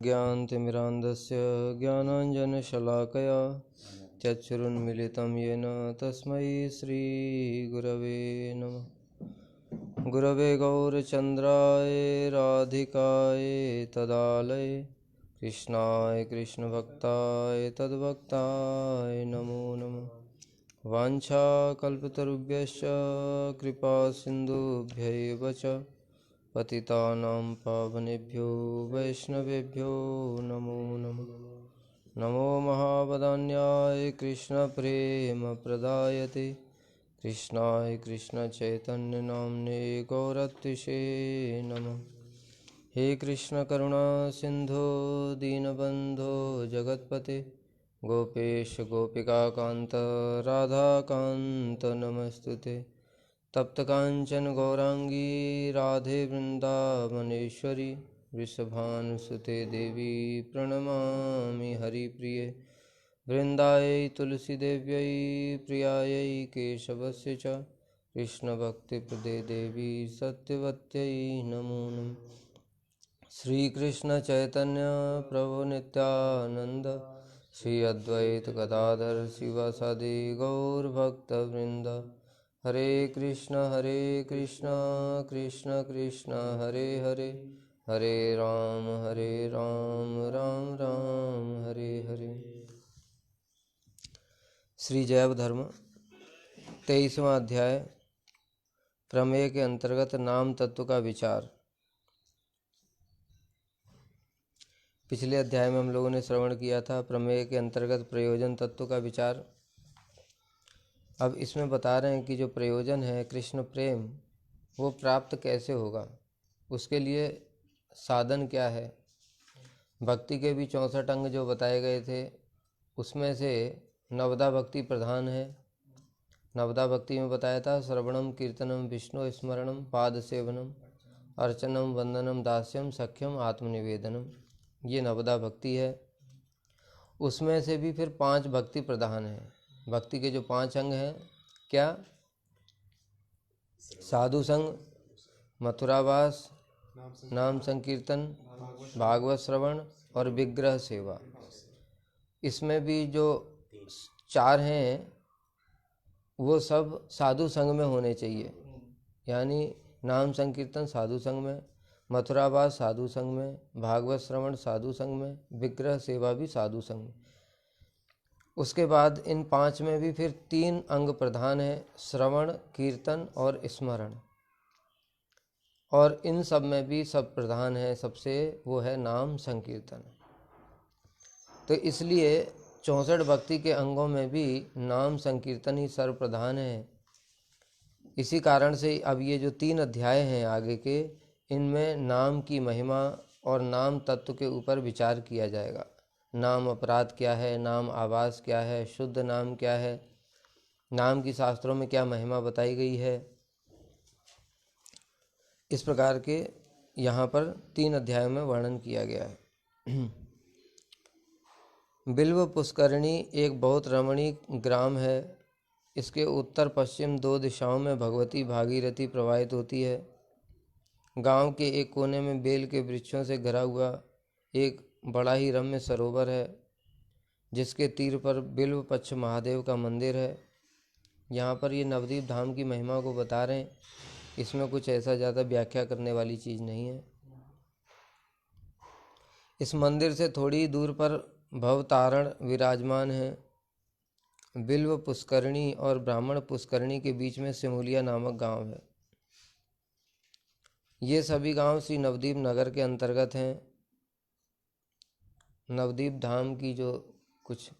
ज्ञानतिमिरान्धस्य ज्ञानाञ्जनशलाकया चक्षुरुन्मिलितं येन तस्मै श्रीगुरवे नमः। गुरवे गौरचन्द्राय राधिकाय तदालये कृष्णाय कृष्णभक्ताय तद्भक्ताय नमो नमः। वाञ्छाकल्पतरुभ्यश्च कृपासिन्धुभ्यैव च पतितानां पावनेभ्यो वैष्णवेभ्यो नमो नमः। नमो महावदान्याय कृष्णप्रेमप्रदायते कृष्णाय कृष्णचैतन्यनाम्ने गौरत्विषे नमः। हे कृष्ण करुणा सिन्धो दीनबन्धो जगत्पते गोपेश गोपिकाकान्त राधाकान्त नमस्तुते। तप्त कांचन गौरांगी राधे वृंदावनेश्वरी वृषभानुसुते देवी प्रणमामि हरिप्रिये। वृंदायै तुलसीदेव्यै प्रियायै केशवस्य च कृष्णभक्तिप्रदे देवी सत्यवत्यै नमो नमः। श्रीकृष्ण चैतन्य प्रभु नित्यानंद श्री अद्वैत गदाधर शिवासादि गौरभक्तवृंद। हरे कृष्ण कृष्ण कृष्ण हरे हरे हरे राम राम राम हरे हरे। श्री जैव धर्म 23वां अध्याय प्रमेय के अंतर्गत नाम तत्व का विचार। पिछले अध्याय में हम लोगों ने श्रवण किया था प्रमेय के अंतर्गत प्रयोजन तत्व का विचार। अब इसमें बता रहे हैं कि जो प्रयोजन है कृष्ण प्रेम वो प्राप्त कैसे होगा, उसके लिए साधन क्या है। भक्ति के भी 64 अंग जो बताए गए थे उसमें से नवदा भक्ति प्रधान है। नवदा भक्ति में बताया था श्रवणम कीर्तनम विष्णु स्मरणम पाद सेवनम अर्चनम वंदनम दास्यम सख्यम आत्मनिवेदनम, ये नवदा भक्ति है। उसमें से भी फिर 5 भक्ति प्रधान है। भक्ति के जो 5 अंग हैं क्या, साधु संग, मथुरावास, नाम संकीर्तन, भागवत श्रवण और विग्रह सेवा। इसमें भी जो 4 हैं वो सब साधु संग में होने चाहिए, यानी नाम संकीर्तन साधु संग में, मथुरावास साधु संग में, भागवत श्रवण साधु संग में, विग्रह सेवा भी साधु संग में। उसके बाद इन 5 में भी फिर 3 अंग प्रधान है, श्रवण कीर्तन और स्मरण। और इन सब में भी सब प्रधान है सबसे, वो है नाम संकीर्तन। तो इसलिए 64 भक्ति के अंगों में भी नाम संकीर्तन ही सर्वप्रधान है। इसी कारण से अब ये जो 3 अध्याय हैं आगे के, इनमें नाम की महिमा और नाम तत्व के ऊपर विचार किया जाएगा। नाम अपराध क्या है, नाम आवास क्या है, शुद्ध नाम क्या है, नाम की शास्त्रों में क्या महिमा बताई गई है। इस प्रकार के यहाँ पर 3 अध्यायों में वर्णन किया गया है। बिल्व पुष्करणी एक बहुत रमणीक ग्राम है। इसके उत्तर पश्चिम 2 दिशाओं में भगवती भागीरथी प्रवाहित होती है। गांव के एक कोने में बेल के वृक्षों से घिरा हुआ एक बड़ा ही रम्य सरोवर है, जिसके तीर पर बिल्व पक्ष महादेव का मंदिर है। यहाँ पर ये नवदीप धाम की महिमा को बता रहे हैं। इसमें कुछ ऐसा ज़्यादा व्याख्या करने वाली चीज़ नहीं है। इस मंदिर से थोड़ी दूर पर भवतारण विराजमान है। बिल्व पुष्करणी और ब्राह्मण पुष्करणी के बीच में सिमुलिया नामक गांव है। ये सभी गांव श्री नवदीप नगर के अंतर्गत हैं। नवदीप धाम की जो कुछ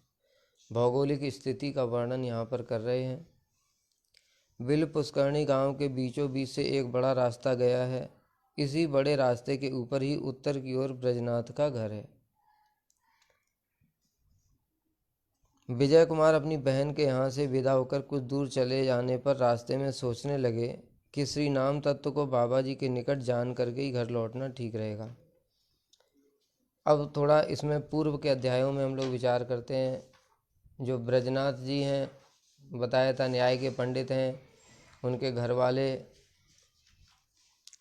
भौगोलिक स्थिति का वर्णन यहाँ पर कर रहे हैं। बिल्व पुष्करणी गांव के बीचों बीच से एक बड़ा रास्ता गया है। इसी बड़े रास्ते के ऊपर ही उत्तर की ओर ब्रजनाथ का घर है। विजय कुमार अपनी बहन के यहाँ से विदा होकर कुछ दूर चले जाने पर रास्ते में सोचने लगे कि श्री नाम तत्व को बाबा जी के निकट जान करके ही घर लौटना ठीक रहेगा। अब थोड़ा इसमें पूर्व के अध्यायों में हम लोग विचार करते हैं। जो ब्रजनाथ जी हैं, बताया था न्याय के पंडित हैं, उनके घर वाले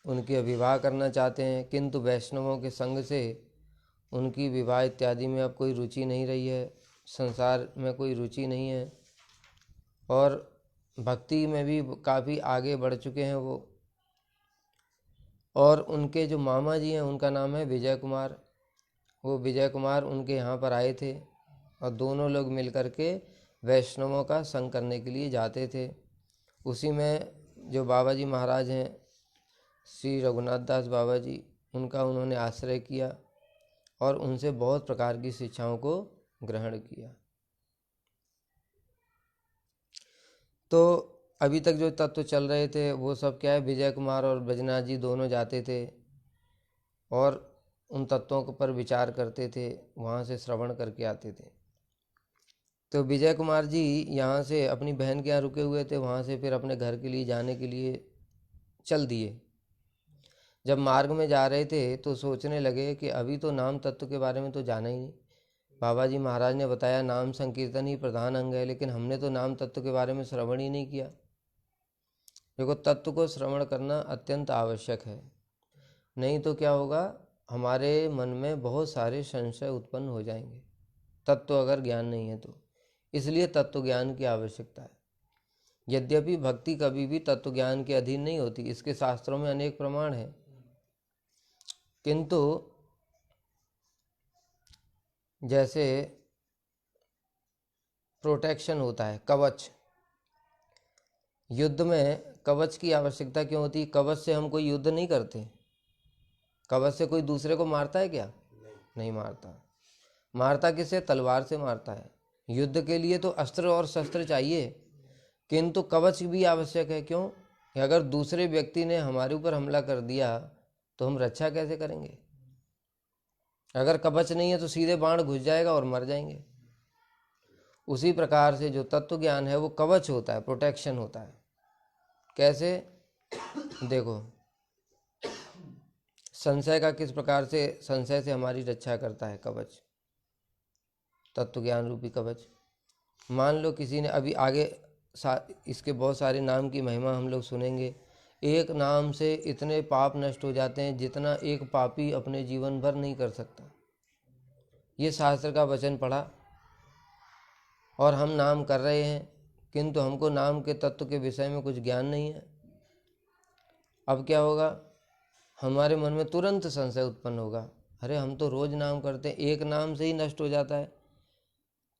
उनके विवाह करना चाहते हैं, किंतु वैष्णवों के संग से उनकी विवाह इत्यादि में अब कोई रुचि नहीं रही है, संसार में कोई रुचि नहीं है और भक्ति में भी काफ़ी आगे बढ़ चुके हैं वो। और उनके जो मामा जी हैं उनका नाम है विजय कुमार। वो विजय कुमार उनके यहाँ पर आए थे और दोनों लोग मिलकर के वैष्णवों का संग करने के लिए जाते थे। उसी में जो बाबा जी महाराज हैं श्री रघुनाथ दास बाबा जी, उनका उन्होंने आश्रय किया और उनसे बहुत प्रकार की शिक्षाओं को ग्रहण किया। तो अभी तक जो तत्व चल रहे थे वो सब क्या है, विजय कुमार और बैजनाथ जी दोनों जाते थे और उन तत्वों पर विचार करते थे, वहाँ से श्रवण करके आते थे। तो विजय कुमार जी यहाँ से अपनी बहन के यहाँ रुके हुए थे, वहाँ से फिर अपने घर के लिए जाने के लिए चल दिए। जब मार्ग में जा रहे थे तो सोचने लगे कि अभी तो नाम तत्व के बारे में तो जाना ही नहीं। बाबा जी महाराज ने बताया नाम संकीर्तन ही प्रधान अंग है, लेकिन हमने तो नाम तत्व के बारे में श्रवण ही नहीं किया। देखो, तत्व को श्रवण करना अत्यंत आवश्यक है, नहीं तो क्या होगा, हमारे मन में बहुत सारे संशय उत्पन्न हो जाएंगे तत्व अगर ज्ञान नहीं है तो। इसलिए तत्व ज्ञान की आवश्यकता है। यद्यपि भक्ति कभी भी तत्व ज्ञान के अधीन नहीं होती, इसके शास्त्रों में अनेक प्रमाण हैं, किंतु जैसे प्रोटेक्शन होता है, कवच, युद्ध में कवच की आवश्यकता क्यों होती है? कवच से हम कोई युद्ध नहीं करते। कवच से कोई दूसरे को मारता है क्या? नहीं मारता। मारता किससे? तलवार से मारता है। युद्ध के लिए तो अस्त्र और शस्त्र चाहिए, किंतु कवच भी आवश्यक है। क्यों? कि अगर दूसरे व्यक्ति ने हमारे ऊपर हमला कर दिया तो हम रक्षा कैसे करेंगे? अगर कवच नहीं है तो सीधे बाण घुस जाएगा और मर जाएंगे। उसी प्रकार से जो तत्व ज्ञान है वो कवच होता है, प्रोटेक्शन होता है। कैसे? देखो, संशय का किस प्रकार से, संशय से हमारी रक्षा करता है कवच, तत्व ज्ञान रूपी कवच। मान लो किसी ने अभी आगे इसके बहुत सारे नाम की महिमा हम लोग सुनेंगे। एक नाम से इतने पाप नष्ट हो जाते हैं जितना एक पापी अपने जीवन भर नहीं कर सकता। ये शास्त्र का वचन पढ़ा और हम नाम कर रहे हैं, किंतु हमको नाम के तत्व के विषय में कुछ ज्ञान नहीं है। अब क्या होगा? हमारे मन में तुरंत संशय उत्पन्न होगा, अरे हम तो रोज नाम करते हैं, एक नाम से ही नष्ट हो जाता है,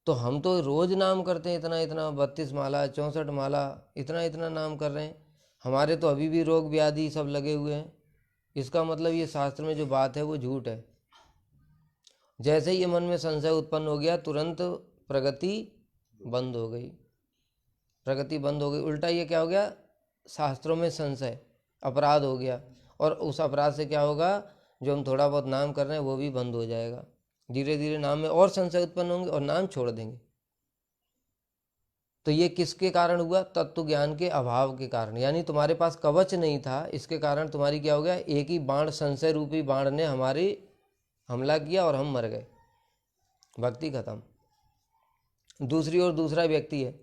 तो हम तो रोज नाम करते हैं इतना इतना, 32 माला 64 माला, इतना इतना नाम कर रहे हैं, हमारे तो अभी भी रोग व्याधि सब लगे हुए हैं। इसका मतलब ये शास्त्र में जो बात है वो झूठ है। जैसे ही ये मन में संशय उत्पन्न हो गया, तुरंत प्रगति बंद हो गई, प्रगति बंद हो गई। उल्टा ये क्या हो गया? शास्त्रों में संशय, अपराध हो गया, और उस अपराध से क्या होगा? जो हम थोड़ा बहुत नाम कर रहे हैं वो भी बंद हो जाएगा। धीरे धीरे नाम में और संशय उत्पन्न होंगे और नाम छोड़ देंगे। तो ये किसके कारण हुआ? तत्व ज्ञान के अभाव के कारण। यानी तुम्हारे पास कवच नहीं था, इसके कारण तुम्हारी क्या हो गया? एक ही बाण, संशय रूपी बाण ने हमारी हमला किया और हम मर गए, भक्ति खत्म। दूसरी ओर दूसरा व्यक्ति है,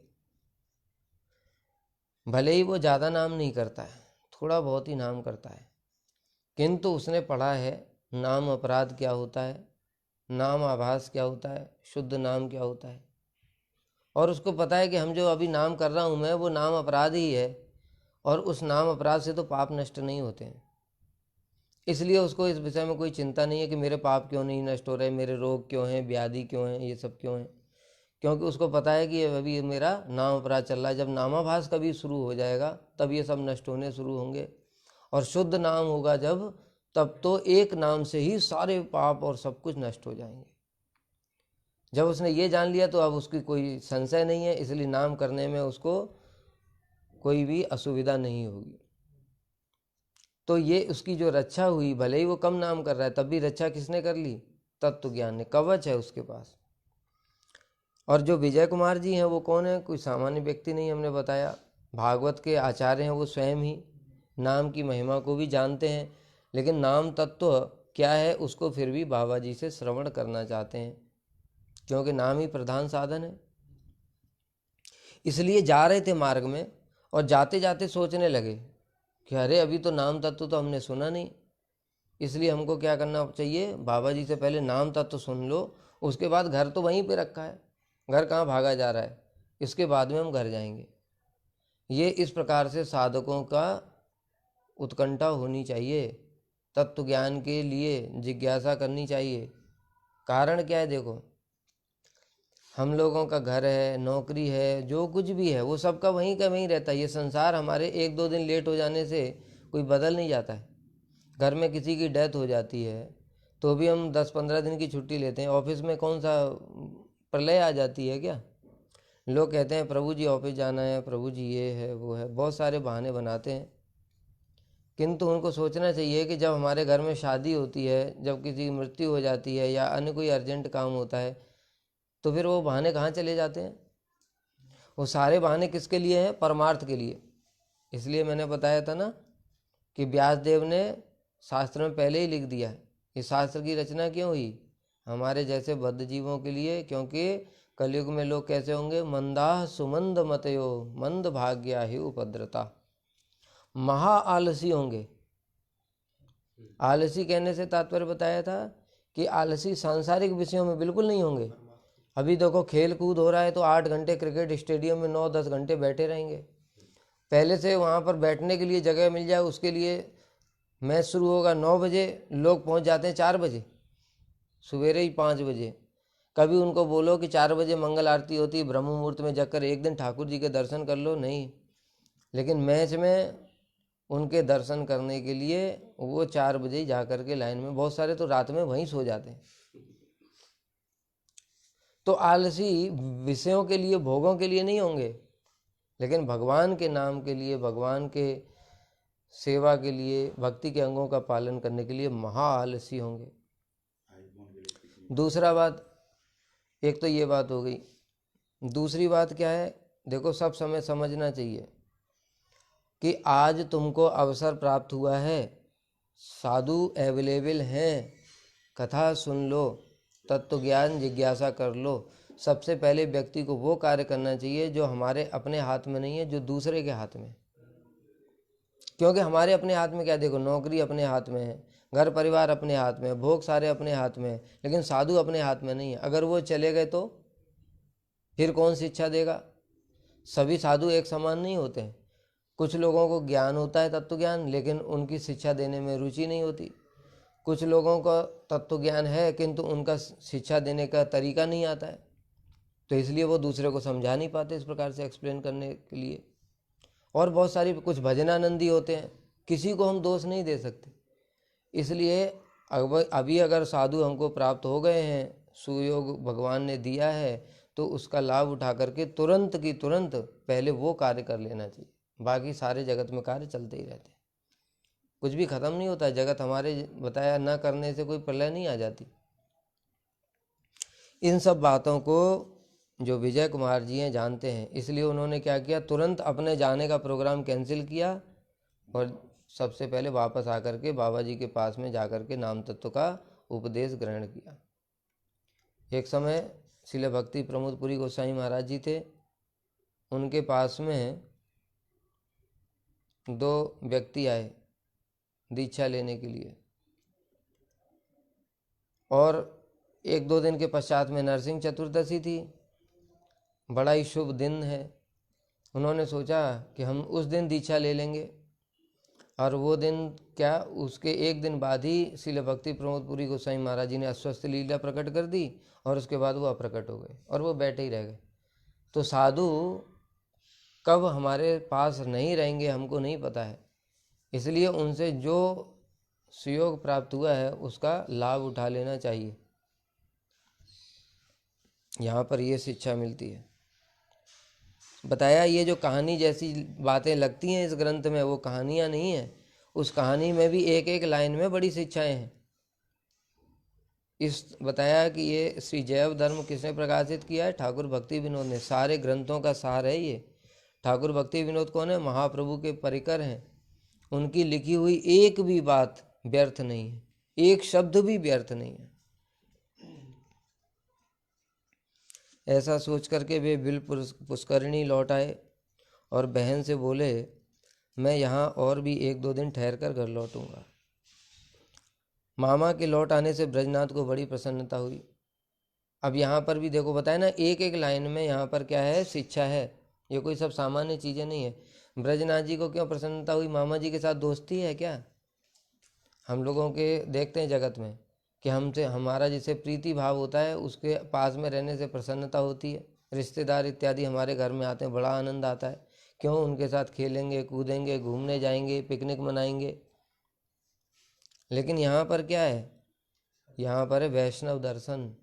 भले ही वो ज़्यादा नाम नहीं करता है, थोड़ा बहुत ही नाम करता है, किंतु उसने पढ़ा है नाम अपराध क्या होता है, नाम आभास क्या होता है, शुद्ध नाम क्या होता है, और उसको पता है कि हम जो अभी नाम कर रहा हूँ मैं, वो नाम अपराध ही है, और उस नाम अपराध से तो पाप नष्ट नहीं होते हैं। इसलिए उसको इस विषय में कोई चिंता नहीं है कि मेरे पाप क्यों नहीं नष्ट हो रहे, मेरे रोग क्यों हैं, व्याधि क्यों हैं, ये सब क्यों हैं, क्योंकि उसको पता है कि अभी मेरा नाम अपराध चल रहा है। जब नामाभास कभी शुरू हो जाएगा तब ये सब नष्ट होने शुरू होंगे, और शुद्ध नाम होगा जब, तब तो एक नाम से ही सारे पाप और सब कुछ नष्ट हो जाएंगे। जब उसने ये जान लिया तो अब उसकी कोई संशय नहीं है, इसलिए नाम करने में उसको कोई भी असुविधा नहीं होगी। तो ये उसकी जो रक्षा हुई, भले ही वो कम नाम कर रहा है तब भी रक्षा किसने कर ली? तत्व ज्ञान ने, कवच है उसके पास। और जो विजय कुमार जी हैं वो कौन है? कोई सामान्य व्यक्ति नहीं, हमने बताया भागवत के आचार्य हैं वो स्वयं ही, नाम की महिमा को भी जानते हैं, लेकिन नाम तत्व क्या है उसको फिर भी बाबा जी से श्रवण करना चाहते हैं, क्योंकि नाम ही प्रधान साधन है। इसलिए जा रहे थे मार्ग में और जाते जाते सोचने लगे कि अरे अभी तो नाम तत्व तो हमने सुना नहीं, इसलिए हमको क्या करना चाहिए, बाबा जी से पहले नाम तत्व सुन लो, उसके बाद घर तो वहीं पे रखा है, घर कहाँ भागा जा रहा है, इसके बाद में हम घर जाएंगे। ये इस प्रकार से साधकों का उत्कंठा होनी चाहिए, तत्व ज्ञान के लिए जिज्ञासा करनी चाहिए। कारण क्या है, देखो हम लोगों का घर है, नौकरी है, जो कुछ भी है वो सबका वहीं का वहीं रहता है। ये संसार हमारे 1-2 दिन लेट हो जाने से कोई बदल नहीं जाता है। घर में किसी की डेथ हो जाती है तो भी हम 10-15 दिन की छुट्टी लेते हैं। ऑफिस में कौन सा प्रलय आ जाती है क्या? लोग कहते हैं प्रभु जी ऑफिस जाना है, प्रभु जी ये है वो है, बहुत सारे बहाने बनाते हैं। किंतु उनको सोचना चाहिए कि जब हमारे घर में शादी होती है, जब किसी की मृत्यु हो जाती है या अन्य कोई अर्जेंट काम होता है, तो फिर वो बहाने कहाँ चले जाते हैं? वो सारे बहाने किसके लिए हैं? परमार्थ के लिए। इसलिए मैंने बताया था ना कि व्यासदेव ने शास्त्र में पहले ही लिख दिया है। इस शास्त्र की रचना क्यों हुई? हमारे जैसे बद्ध जीवों के लिए, क्योंकि कलयुग में लोग कैसे होंगे? मंदाह सुमंद मतयो मंद भाग्या ही उपद्रता, महा आलसी होंगे। आलसी कहने से तात्पर्य बताया था कि आलसी सांसारिक विषयों में बिल्कुल नहीं होंगे। अभी देखो खेल कूद हो रहा है तो 8 घंटे क्रिकेट स्टेडियम में 9-10 घंटे बैठे रहेंगे। पहले से वहाँ पर बैठने के लिए जगह मिल जाए, उसके लिए मैच शुरू होगा 9 बजे, लोग पहुँच जाते हैं 4 बजे, सवेरे ही 5 बजे। कभी उनको बोलो कि 4 बजे मंगल आरती होती है, ब्रह्म मुहूर्त में जाकर एक दिन ठाकुर जी के दर्शन कर लो, नहीं। लेकिन मैच में उनके दर्शन करने के लिए वो 4 बजे ही जा कर के लाइन में, बहुत सारे तो रात में वहीं सो जाते हैं। तो आलसी विषयों के लिए, भोगों के लिए नहीं होंगे, लेकिन भगवान के नाम के लिए, भगवान के सेवा के लिए, भक्ति के अंगों का पालन करने के लिए महा आलसी होंगे। दूसरा बात, एक तो ये बात हो गई। दूसरी बात क्या है, देखो सब समय समझना चाहिए कि आज तुमको अवसर प्राप्त हुआ है, साधु अवेलेबल हैं, कथा सुन लो, तत्व ज्ञान जिज्ञासा कर लो। सबसे पहले व्यक्ति को वो कार्य करना चाहिए जो हमारे अपने हाथ में नहीं है, जो दूसरे के हाथ में। क्योंकि हमारे अपने हाथ में क्या, देखो नौकरी अपने हाथ में है, घर परिवार अपने हाथ में, भोग सारे अपने हाथ में है, लेकिन साधु अपने हाथ में नहीं है। अगर वो चले गए तो फिर कौन शिक्षा देगा? सभी साधु एक समान नहीं होते हैं। कुछ लोगों को ज्ञान होता है, तत्व ज्ञान, लेकिन उनकी शिक्षा देने में रुचि नहीं होती। कुछ लोगों का तत्व ज्ञान है किंतु उनका शिक्षा देने का तरीका नहीं आता है, तो इसलिए वो दूसरे को समझा नहीं पाते इस प्रकार से एक्सप्लेन करने के लिए। और बहुत सारी, कुछ भजनानंदी होते हैं, किसी को हम दोष नहीं दे सकते। इसलिए अभी अगर साधु हमको प्राप्त हो गए हैं, सुयोग भगवान ने दिया है, तो उसका लाभ उठा करके तुरंत की तुरंत पहले वो कार्य कर लेना चाहिए। बाकी सारे जगत में कार्य चलते ही रहते हैं, कुछ भी खत्म नहीं होता है जगत। हमारे बताया न करने से कोई प्रलय नहीं आ जाती। इन सब बातों को जो विजय कुमार जी हैं जानते हैं, इसलिए उन्होंने क्या किया, तुरंत अपने जाने का प्रोग्राम कैंसिल किया और सबसे पहले वापस आकर के बाबा जी के पास में जाकर के नाम तत्व का उपदेश ग्रहण किया। एक समय श्रील भक्ति प्रमोदपुरी गोस्वामी महाराज जी थे, उनके पास में 2 व्यक्ति आए दीक्षा लेने के लिए, और 1-2 दिन के पश्चात में नरसिंह चतुर्दशी थी, बड़ा ही शुभ दिन है। उन्होंने सोचा कि हम उस दिन दीक्षा ले लेंगे, और वो दिन क्या, उसके 1 दिन बाद ही श्रील भक्ति प्रमोदपुरी गोस्वामी महाराज जी ने अस्वस्थ लीला प्रकट कर दी, और उसके बाद वो अप्रकट हो गए और वो बैठे ही रह गए। तो साधु कब हमारे पास नहीं रहेंगे हमको नहीं पता है, इसलिए उनसे जो सुयोग प्राप्त हुआ है उसका लाभ उठा लेना चाहिए। यहाँ पर ये शिक्षा मिलती है। बताया ये जो कहानी जैसी बातें लगती हैं इस ग्रंथ में, वो कहानियाँ नहीं है, उस कहानी में भी एक एक लाइन में बड़ी शिक्षाएं हैं। इस बताया कि ये श्री जैव धर्म किसने प्रकाशित किया है? ठाकुर भक्ति विनोद ने। सारे ग्रंथों का सार है ये। ठाकुर भक्ति विनोद कौन है? महाप्रभु के परिकर हैं। उनकी लिखी हुई एक भी बात व्यर्थ नहीं है, एक शब्द भी व्यर्थ नहीं है। ऐसा सोच करके वे बिल पुष्करिणी लौट आए और बहन से बोले, 'मैं यहाँ और भी 1-2 दिन ठहर कर घर लौटूंगा।' मामा के लौट आने से ब्रजनाथ को बड़ी प्रसन्नता हुई। अब यहाँ पर भी देखो बताया ना, एक एक लाइन में यहाँ पर क्या है, शिक्षा है। ये कोई सब सामान्य चीज़ें नहीं है। ब्रजनाथ जी को क्यों प्रसन्नता हुई? मामा जी के साथ दोस्ती है क्या? हम लोगों के देखते हैं जगत में कि हमसे हमारा जैसे प्रीति भाव होता है, उसके पास में रहने से प्रसन्नता होती है। रिश्तेदार इत्यादि हमारे घर में आते हैं, बड़ा आनंद आता है। क्यों? उनके साथ खेलेंगे, कूदेंगे, घूमने जाएंगे, पिकनिक मनाएंगे। लेकिन यहाँ पर क्या है? यहाँ पर है वैष्णव दर्शन,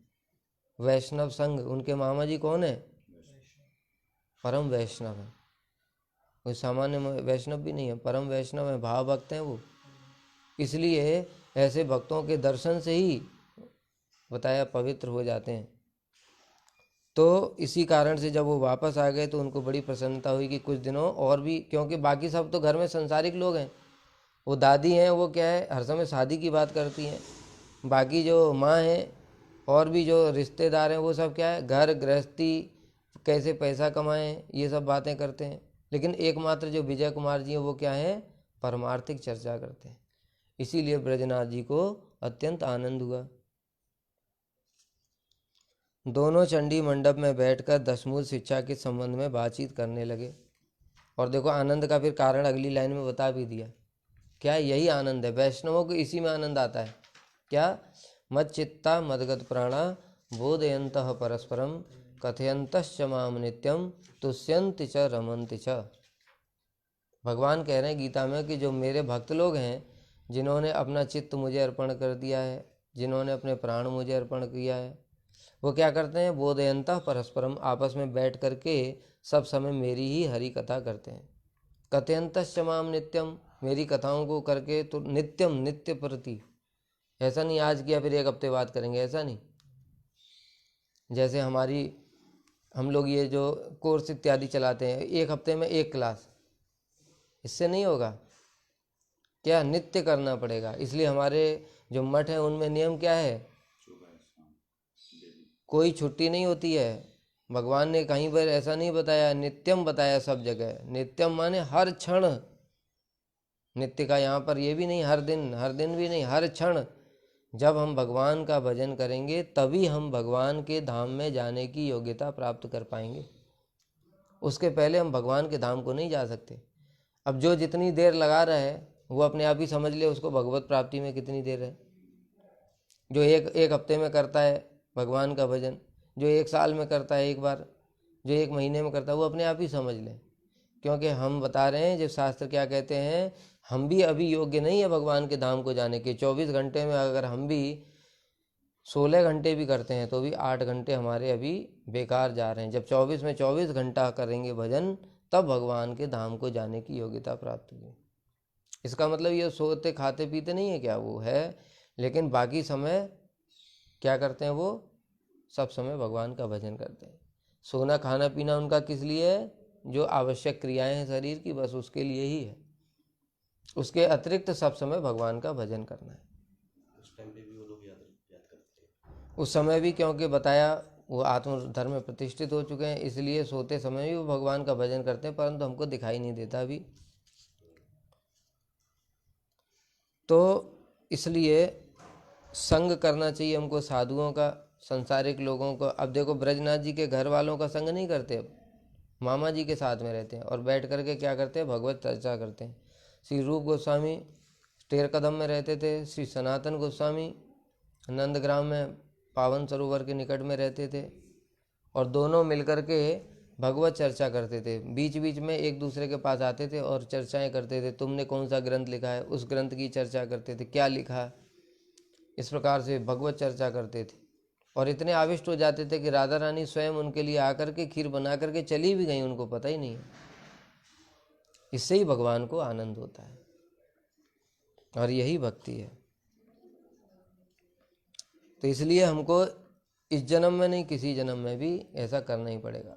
वैष्णव संग। उनके मामा जी कौन है? परम वैष्णव है। कोई सामान्य वैष्णव भी नहीं है, परम वैष्णव है, भाव भक्त हैं वो। इसलिए ऐसे भक्तों के दर्शन से ही बताया पवित्र हो जाते हैं। तो इसी कारण से जब वो वापस आ गए तो उनको बड़ी प्रसन्नता हुई कि कुछ दिनों और भी, क्योंकि बाकी सब तो घर में संसारिक लोग हैं। वो दादी हैं, वो क्या है, हर समय शादी की बात करती हैं। बाकी जो माँ हैं और भी जो रिश्तेदार हैं, वो सब क्या है, घर गृहस्थी, कैसे पैसा कमाएं, ये सब बातें करते हैं। लेकिन एकमात्र जो विजय कुमार जी हैं, वो क्या है, परमार्थिक चर्चा करते हैं। इसीलिए ब्रजनाथ जी को अत्यंत आनंद हुआ। दोनों चंडी मंडप में बैठकर दशमूल शिक्षा के संबंध में बातचीत करने लगे। और देखो आनंद का फिर कारण अगली लाइन में बता भी दिया। क्या? यही आनंद है, वैष्णवों को इसी में आनंद आता है। क्या? मत चित्ता मदगत प्राणा बोधयन्तः परस्परम कथयन्तश्च माम नित्यम तुष्यन्ति च रमन्ति च। भगवान कह रहे हैं गीता में कि जो मेरे भक्त लोग हैं, जिन्होंने अपना चित्त मुझे अर्पण कर दिया है, जिन्होंने अपने प्राण मुझे अर्पण किया है, वो क्या करते हैं? बोधयन्तः परस्परम, आपस में बैठ करके सब समय मेरी ही हरि कथा करते हैं। कथयन्तश्च माम नित्यम, मेरी कथाओं को करके तो नित्यम, नित्य प्रति। ऐसा नहीं आज किया फिर एक हफ्ते बाद करेंगे, ऐसा नहीं। जैसे हम लोग ये जो कोर्स इत्यादि चलाते हैं, एक हफ्ते में एक क्लास, इससे नहीं होगा। क्या? नित्य करना पड़ेगा। इसलिए हमारे जो मठ हैं उनमें नियम क्या है, कोई छुट्टी नहीं होती है। भगवान ने कहीं पर ऐसा नहीं बताया, नित्यम बताया सब जगह। नित्यम माने हर क्षण। नित्य का यहाँ पर ये भी नहीं हर दिन भी नहीं, हर क्षण। जब हम भगवान का भजन करेंगे तभी हम भगवान के धाम में जाने की योग्यता प्राप्त कर पाएंगे। उसके पहले हम भगवान के धाम को नहीं जा सकते। अब जो जितनी देर लगा रहा है वो अपने आप ही समझ ले उसको भगवत प्राप्ति में कितनी देर है। जो एक हफ्ते में करता है भगवान का भजन, जो एक साल में करता है एक बार, जो एक महीने में करता है, वो अपने आप ही समझ ले। क्योंकि हम बता रहे हैं, जब शास्त्र क्या कहते हैं, हम भी अभी योग्य नहीं है भगवान के धाम को जाने के। 24 घंटे में अगर हम भी 16 घंटे भी करते हैं तो भी 8 घंटे हमारे अभी बेकार जा रहे हैं। जब 24 में 24 घंटा करेंगे भजन, तब भगवान के धाम को जाने की योग्यता प्राप्त होगी। इसका मतलब ये सोते खाते पीते नहीं है क्या? वो है, लेकिन बाकी समय क्या करते हैं? वो सब समय भगवान का भजन करते हैं। सोना खाना पीना उनका किस लिए है? जो आवश्यक क्रियाएं हैं शरीर की, बस उसके लिए ही है। उसके अतिरिक्त सब समय भगवान का भजन करना है। उस टाइम पे भी वो लोग याद करते हैं। उस समय भी, क्योंकि बताया वो आत्मधर्म में प्रतिष्ठित हो चुके हैं, इसलिए सोते समय भी वो भगवान का भजन करते हैं, परंतु हमको दिखाई नहीं देता अभी। तो इसलिए संग करना चाहिए हमको साधुओं का, संसारिक लोगों को। अब देखो ब्रजनाथ जी के घर वालों का संग नहीं करते, अब मामा जी के साथ में रहते हैं और बैठ करके क्या करते हैं? भगवत चर्चा करते हैं। श्री रूप गोस्वामी टेर कदम में रहते थे, श्री सनातन गोस्वामी नंदग्राम में पावन सरोवर के निकट में रहते थे, और दोनों मिलकर के भगवत चर्चा करते थे। बीच बीच में एक दूसरे के पास आते थे और चर्चाएं करते थे। तुमने कौन सा ग्रंथ लिखा है, उस ग्रंथ की चर्चा करते थे, क्या लिखा। इस प्रकार से भगवत चर्चा करते थे और इतने आविष्ट हो जाते थे कि राधा रानी स्वयं उनके लिए आकर के खीर बना करके चली भी गई, उनको पता ही नहीं है। इससे ही भगवान को आनंद होता है और यही भक्ति है। तो इसलिए हमको इस जन्म में नहीं, किसी जन्म में भी ऐसा करना ही पड़ेगा।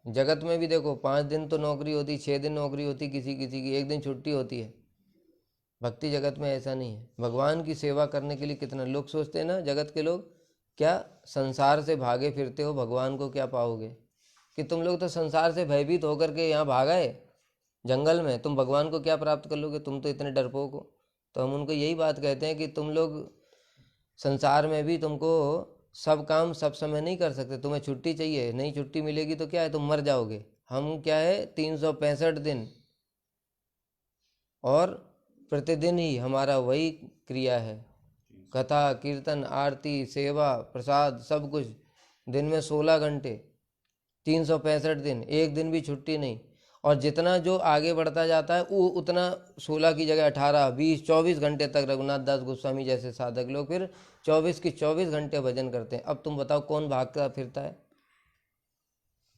जगत में भी देखो 5 दिन तो नौकरी होती, 6 दिन नौकरी होती, किसी किसी की 1 दिन छुट्टी होती है। भक्ति जगत में ऐसा नहीं है। भगवान की सेवा करने के लिए कितना लोग सोचते हैं ना, जगत के लोग, क्या संसार से भागे फिरते हो, भगवान को क्या पाओगे? कि तुम लोग तो संसार से भयभीत होकर के यहाँ भागे जंगल में, तुम भगवान को क्या प्राप्त कर लोगे? तुम तो इतने डरपोक हो। तो हम उनको यही बात कहते हैं कि तुम लोग संसार में भी तुमको सब काम सब समय नहीं कर सकते, तुम्हें छुट्टी चाहिए, नहीं छुट्टी मिलेगी तो क्या है, तुम मर जाओगे। हम क्या है 365 दिन और प्रतिदिन ही हमारा वही क्रिया है, कथा कीर्तन आरती सेवा प्रसाद सब कुछ, दिन में 16 घंटे 365 दिन, एक दिन भी छुट्टी नहीं। और जितना जो आगे बढ़ता जाता है वो उतना 16 की जगह 18 20 24 घंटे तक रघुनाथ दास गोस्वामी जैसे साधक लोग फिर 24 की 24 घंटे भजन करते हैं। अब तुम बताओ कौन भागता फिरता है?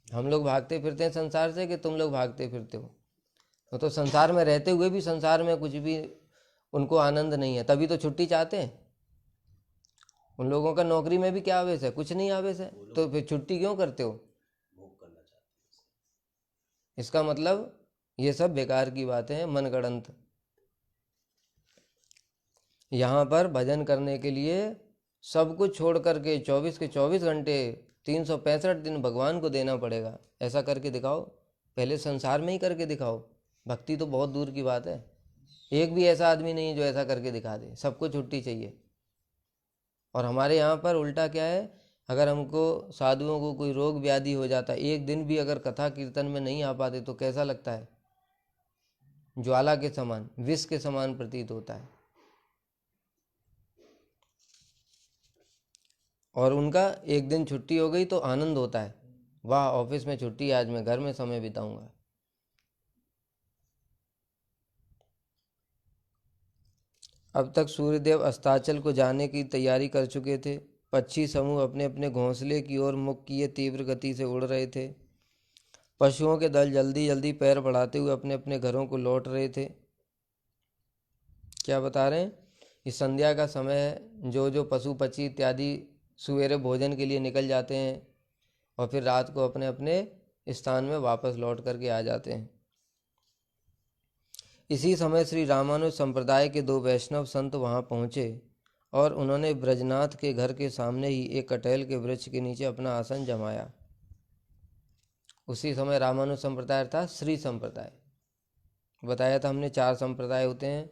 हम लोग भागते फिरते हैं संसार से कि तुम लोग भागते फिरते हो? तो संसार में रहते हुए भी संसार में कुछ भी उनको आनंद नहीं है, तभी तो छुट्टी चाहते हैं। उन लोगों का नौकरी में भी क्या आवेश है? कुछ नहीं आवेश है, तो फिर छुट्टी क्यों करते हो? भोग करना चाहते हैं। इसका मतलब ये सब बेकार की बातें हैं, मनगढ़ंत। यहाँ पर भजन करने के लिए सब कुछ छोड़ करके 24 के 24 घंटे 365 दिन भगवान को देना पड़ेगा। ऐसा करके दिखाओ, पहले संसार में ही करके दिखाओ। भक्ति तो बहुत दूर की बात है, एक भी ऐसा आदमी नहीं है जो ऐसा करके दिखा दे। सबको छुट्टी चाहिए। और हमारे यहाँ पर उल्टा क्या है, अगर हमको साधुओं को कोई रोग व्याधि हो जाता है, एक दिन भी अगर कथा कीर्तन में नहीं आ पाते तो कैसा लगता है? ज्वाला के समान, विष के समान प्रतीत होता है। और उनका एक दिन छुट्टी हो गई तो आनंद होता है, वाह ऑफिस में छुट्टी, आज मैं घर में समय बिताऊंगा। अब तक सूर्यदेव अस्ताचल को जाने की तैयारी कर चुके थे। पक्षी समूह अपने अपने घोंसले की ओर मुख किए तीव्र गति से उड़ रहे थे। पशुओं के दल जल्दी जल्दी पैर बढ़ाते हुए अपने अपने घरों को लौट रहे थे। क्या बता रहे हैं? इस संध्या का समय है, जो जो पशु पक्षी इत्यादि सवेरे भोजन के लिए निकल जाते हैं और फिर रात को अपने अपने स्थान में वापस लौट करके आ जाते हैं। इसी समय श्री रामानुज संप्रदाय के 2 वैष्णव संत वहां पहुंचे और उन्होंने ब्रजनाथ के घर के सामने ही एक कटहल के वृक्ष के नीचे अपना आसन जमाया। उसी समय रामानुज संप्रदाय अर्थात श्री संप्रदाय, बताया था हमने 4 संप्रदाय होते हैं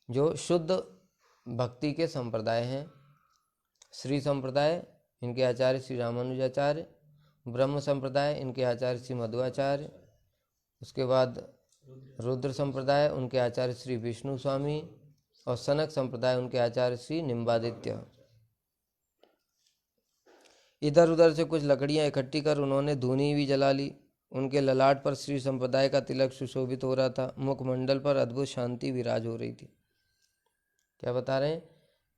जो शुद्ध भक्ति के संप्रदाय हैं। श्री संप्रदाय, इनके आचार्य श्री रामानुजाचार्य। ब्रह्म संप्रदाय, इनके आचार्य श्री मध्वाचार्य। उसके बाद रुद्र संप्रदाय, उनके आचार्य श्री विष्णु स्वामी। और सनक संप्रदाय, उनके आचार्य श्री निम्बादित्य। इधर उधर से कुछ लकड़ियां इकट्ठी कर उन्होंने धूनी भी जला ली। उनके ललाट पर श्री संप्रदाय का तिलक सुशोभित हो रहा था, मुखमंडल पर अद्भुत शांति विराज हो रही थी। क्या बता रहे हैं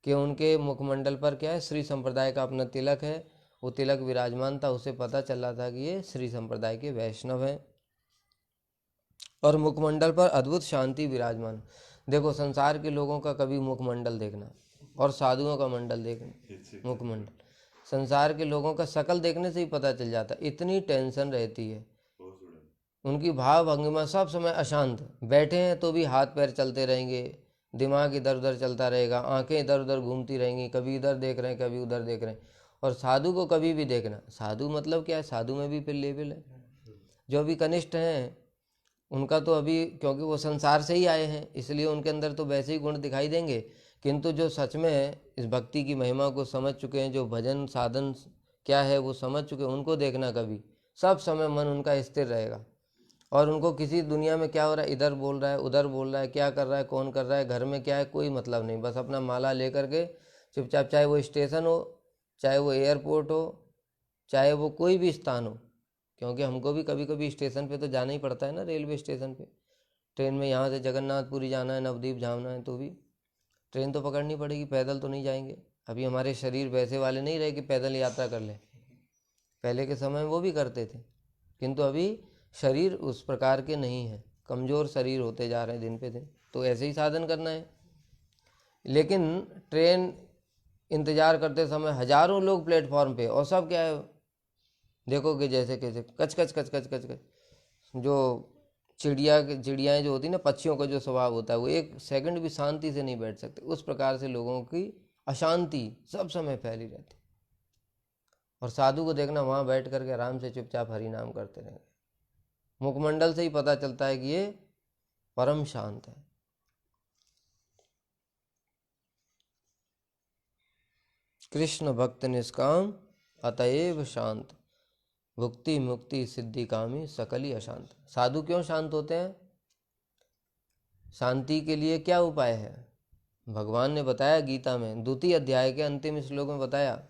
कि उनके मुखमंडल पर क्या है, श्री संप्रदाय का अपना तिलक है, वो तिलक विराजमान था। उसे पता चल रहा था कि ये श्री संप्रदाय के वैष्णव हैं। और मुखमंडल पर अद्भुत शांति विराजमान। देखो संसार के लोगों का कभी मुखमंडल देखना और साधुओं का मंडल देखना, मुखमंडल, संसार के लोगों का शकल देखने से ही पता चल जाता, इतनी टेंशन रहती है उनकी। भाव भंगिमा सब समय अशांत, बैठे हैं तो भी हाथ पैर चलते रहेंगे, दिमाग इधर उधर चलता रहेगा, आंखें इधर उधर घूमती रहेंगी, कभी इधर देख रहे हैं कभी उधर देख रहे हैं। और साधु को कभी भी देखना, साधु मतलब क्या है, साधु में भी फिर लेवल है। जो भी कनिष्ठ हैं उनका तो अभी, क्योंकि वो संसार से ही आए हैं इसलिए उनके अंदर तो वैसे ही गुण दिखाई देंगे, किंतु जो सच में इस भक्ति की महिमा को समझ चुके हैं, जो भजन साधन क्या है वो समझ चुके हैं, उनको देखना कभी, सब समय मन उनका स्थिर रहेगा। और उनको किसी दुनिया में क्या हो रहा है, इधर बोल रहा है उधर बोल रहा है, क्या कर रहा है कौन कर रहा है, घर में क्या है, कोई मतलब नहीं। बस अपना माला लेकर के चुपचाप, चाहे वो स्टेशन हो, चाहे वो एयरपोर्ट हो, चाहे वो कोई भी स्थान हो, क्योंकि हमको भी कभी कभी स्टेशन पे तो जाना ही पड़ता है ना, रेलवे स्टेशन पे। ट्रेन में यहाँ से जगन्नाथपुरी जाना है, नवद्वीप जाना है तो भी ट्रेन तो पकड़नी पड़ेगी, पैदल तो नहीं जाएंगे। अभी हमारे शरीर वैसे वाले नहीं रहे कि पैदल यात्रा कर लें, पहले के समय में वो भी करते थे, किंतु अभी शरीर उस प्रकार के नहीं है, कमज़ोर शरीर होते जा रहे हैं दिन पे दिन, तो ऐसे ही साधन करना है। लेकिन ट्रेन इंतज़ार करते समय हजारों लोग प्लेटफॉर्म पे, और सब क्या है देखोगे जैसे कैसे कच कच कच कच कच कच, जो चिड़ियाएँ जो होती है ना, पक्षियों का जो स्वभाव होता है, वो एक सेकंड भी शांति से नहीं बैठ सकते, उस प्रकार से लोगों की अशांति सब समय फैली रहती। और साधु को देखना वहाँ बैठ करके आराम से चुपचाप हरि नाम करते रहेंगे, मुखमंडल से ही पता चलता है कि ये परम शांत है। कृष्ण भक्त निष्काम अतएव शांत, भुक्ति मुक्ति सिद्धि कामी सकली अशांत। साधु क्यों शांत होते हैं? शांति के लिए क्या उपाय है? भगवान ने बताया गीता में, 2 अध्याय के अंतिम श्लोक में बताया,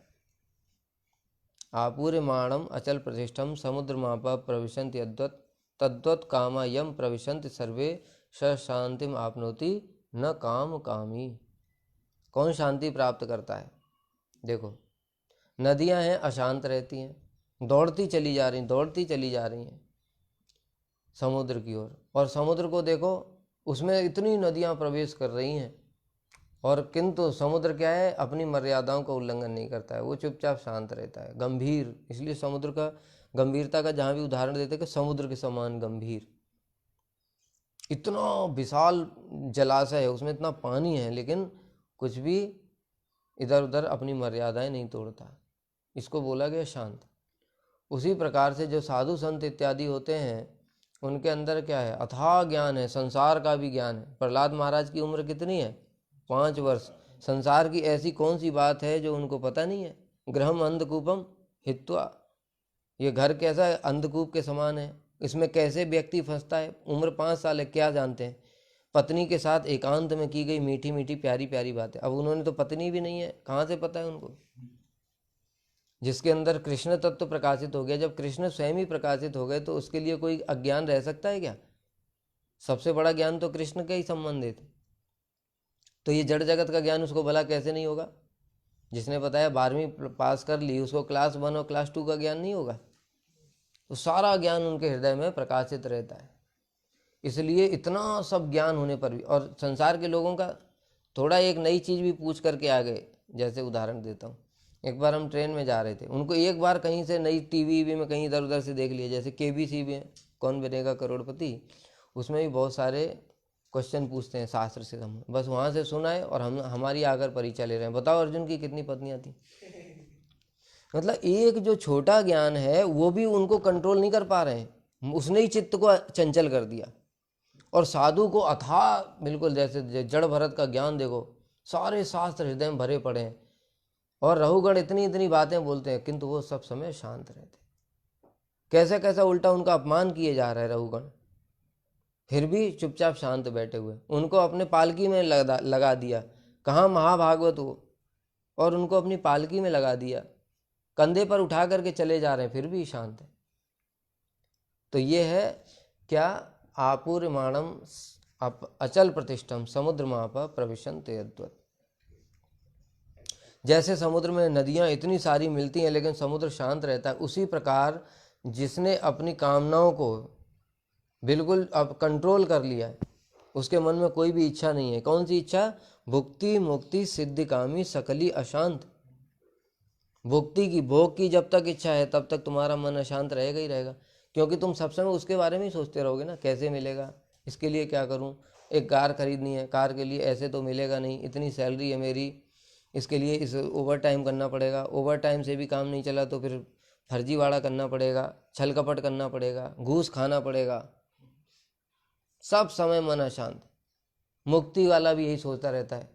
आपूर्यमाणम अचल प्रतिष्ठम समुद्र मापा प्रविशन्ति यद्वत् तद्वत् कामा यम प्रविशन्ति सर्वे स शांतिम आपनोति न काम कामी। कौन शांति प्राप्त करता है? देखो, नदियां हैं, अशांत रहती हैं, दौड़ती चली जा रही हैं समुद्र की ओर, और समुद्र को देखो, उसमें इतनी नदियां प्रवेश कर रही हैं, और किंतु समुद्र क्या है, अपनी मर्यादाओं का उल्लंघन नहीं करता है, वो चुपचाप शांत रहता है, गंभीर। इसलिए समुद्र का गंभीरता का जहाँ भी उदाहरण देते हैं कि समुद्र के समान गंभीर। इतना विशाल जलाशय है, उसमें इतना पानी है, लेकिन कुछ भी इधर उधर अपनी मर्यादाएं नहीं तोड़ता, इसको बोला गया शांत। उसी प्रकार से जो साधु संत इत्यादि होते हैं, उनके अंदर क्या है, अथाह ज्ञान है, संसार का भी ज्ञान है। प्रहलाद महाराज की उम्र कितनी है? 5 वर्ष। संसार की ऐसी कौन सी बात है जो उनको पता नहीं है? गृहम अंधकूपम हित्वा, ये घर कैसा है? अंधकूप के समान है, इसमें कैसे व्यक्ति फंसता है? उम्र 5 साल है, क्या जानते हैं? पत्नी के साथ एकांत में की गई मीठी मीठी प्यारी प्यारी बातें। अब उन्होंने तो पत्नी भी नहीं है, कहाँ से पता है उनको? जिसके अंदर कृष्ण तत्व प्रकाशित हो गया, जब कृष्ण स्वयं ही प्रकाशित हो गए तो उसके लिए कोई अज्ञान रह सकता है क्या? सबसे बड़ा ज्ञान तो कृष्ण के ही संबंधित है, तो ये जड़ जगत का ज्ञान उसको भला कैसे नहीं होगा? जिसने बताया 12वीं पास कर ली, उसको क्लास 1 और क्लास 2 का ज्ञान नहीं होगा? तो सारा ज्ञान उनके हृदय में प्रकाशित रहता है। इसलिए इतना सब ज्ञान होने पर भी, और संसार के लोगों का थोड़ा एक नई चीज़ भी पूछ करके आ गए। जैसे उदाहरण देता हूँ, एक बार हम ट्रेन में जा रहे थे, उनको एक बार कहीं से नई टीवी में कहीं इधर उधर से देख लिया, जैसे केबीसी में कौन बनेगा करोड़पति, उसमें भी बहुत सारे क्वेश्चन पूछते हैं शास्त्र से संबंधित। बस वहाँ से सुना है और हम हमारी आकर परीक्षा ले रहे हैं, बताओ अर्जुन की कितनी पत्नियाँ थी? मतलब एक जो छोटा ज्ञान है वो भी उनको कंट्रोल नहीं कर पा रहे हैं, उसने ही चित्त को चंचल कर दिया। और साधु को अथाह बिल्कुल जैसे जड़ भरत का ज्ञान देखो, सारे शास्त्र हृदय में भरे पड़े हैं, और रहुगण इतनी इतनी बातें बोलते हैं, किंतु वो सब समय शांत रहते। कैसा कैसा उल्टा उनका अपमान किए जा रहा है रहुगण, फिर भी चुपचाप शांत बैठे हुए। उनको अपने पालकी में लगा दिया, कहाँ महाभागवत हो, और उनको अपनी पालकी में लगा दिया, कंधे पर उठा करके चले जा रहे हैं, फिर भी शांत है। तो ये है क्या? आपूर्यमाणम अचल प्रतिष्ठम समुद्र मापा प्रविशन्ति यद्वत्। जैसे समुद्र में नदियां इतनी सारी मिलती हैं लेकिन समुद्र शांत रहता है, उसी प्रकार जिसने अपनी कामनाओं को बिल्कुल अब कंट्रोल कर लिया है, उसके मन में कोई भी इच्छा नहीं है। कौन सी इच्छा? भुक्ति मुक्ति सिद्धि कामी सकली अशांत। भुक्ति की, भोग की जब तक इच्छा है तब तक तुम्हारा मन अशांत रहेगा ही रहेगा, क्योंकि तुम सब समय उसके बारे में ही सोचते रहोगे ना, कैसे मिलेगा, इसके लिए क्या करूं, एक कार खरीदनी है, कार के लिए ऐसे तो मिलेगा नहीं, इतनी सैलरी है मेरी, इसके लिए इस ओवर टाइम करना पड़ेगा, ओवर टाइम से भी काम नहीं चला तो फिर फर्जीवाड़ा करना पड़ेगा, छल कपट करना पड़ेगा, घूस खाना पड़ेगा, सब समय मन अशांत। मुक्ति वाला भी यही सोचता रहता है,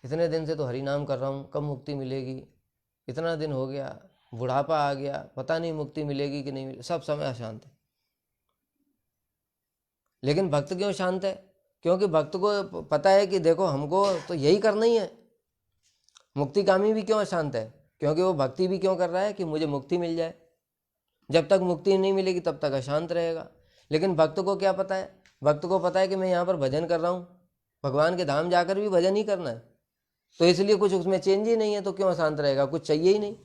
इतने दिन से तो हरि नाम कर रहा हूँ, कब मुक्ति मिलेगी, इतना दिन हो गया, बुढ़ापा आ गया, पता नहीं मुक्ति मिलेगी कि नहीं मिलेगी, सब समय अशांत है। लेकिन भक्त क्यों शांत है? क्योंकि भक्त को पता है कि देखो हमको तो यही करना ही है। मुक्तिकामी भी क्यों अशांत है? क्योंकि वो भक्ति भी क्यों कर रहा है कि मुझे मुक्ति मिल जाए। जब तक मुक्ति नहीं मिलेगी तब तक अशांत रहेगा। लेकिन भक्त को क्या पता है? भक्त को पता है कि मैं यहाँ पर भजन कर रहा हूँ, भगवान के धाम जाकर भी भजन ही करना है, तो इसलिए कुछ उसमें चेंज ही नहीं है, तो क्यों अशांत रहेगा? कुछ चाहिए ही नहीं,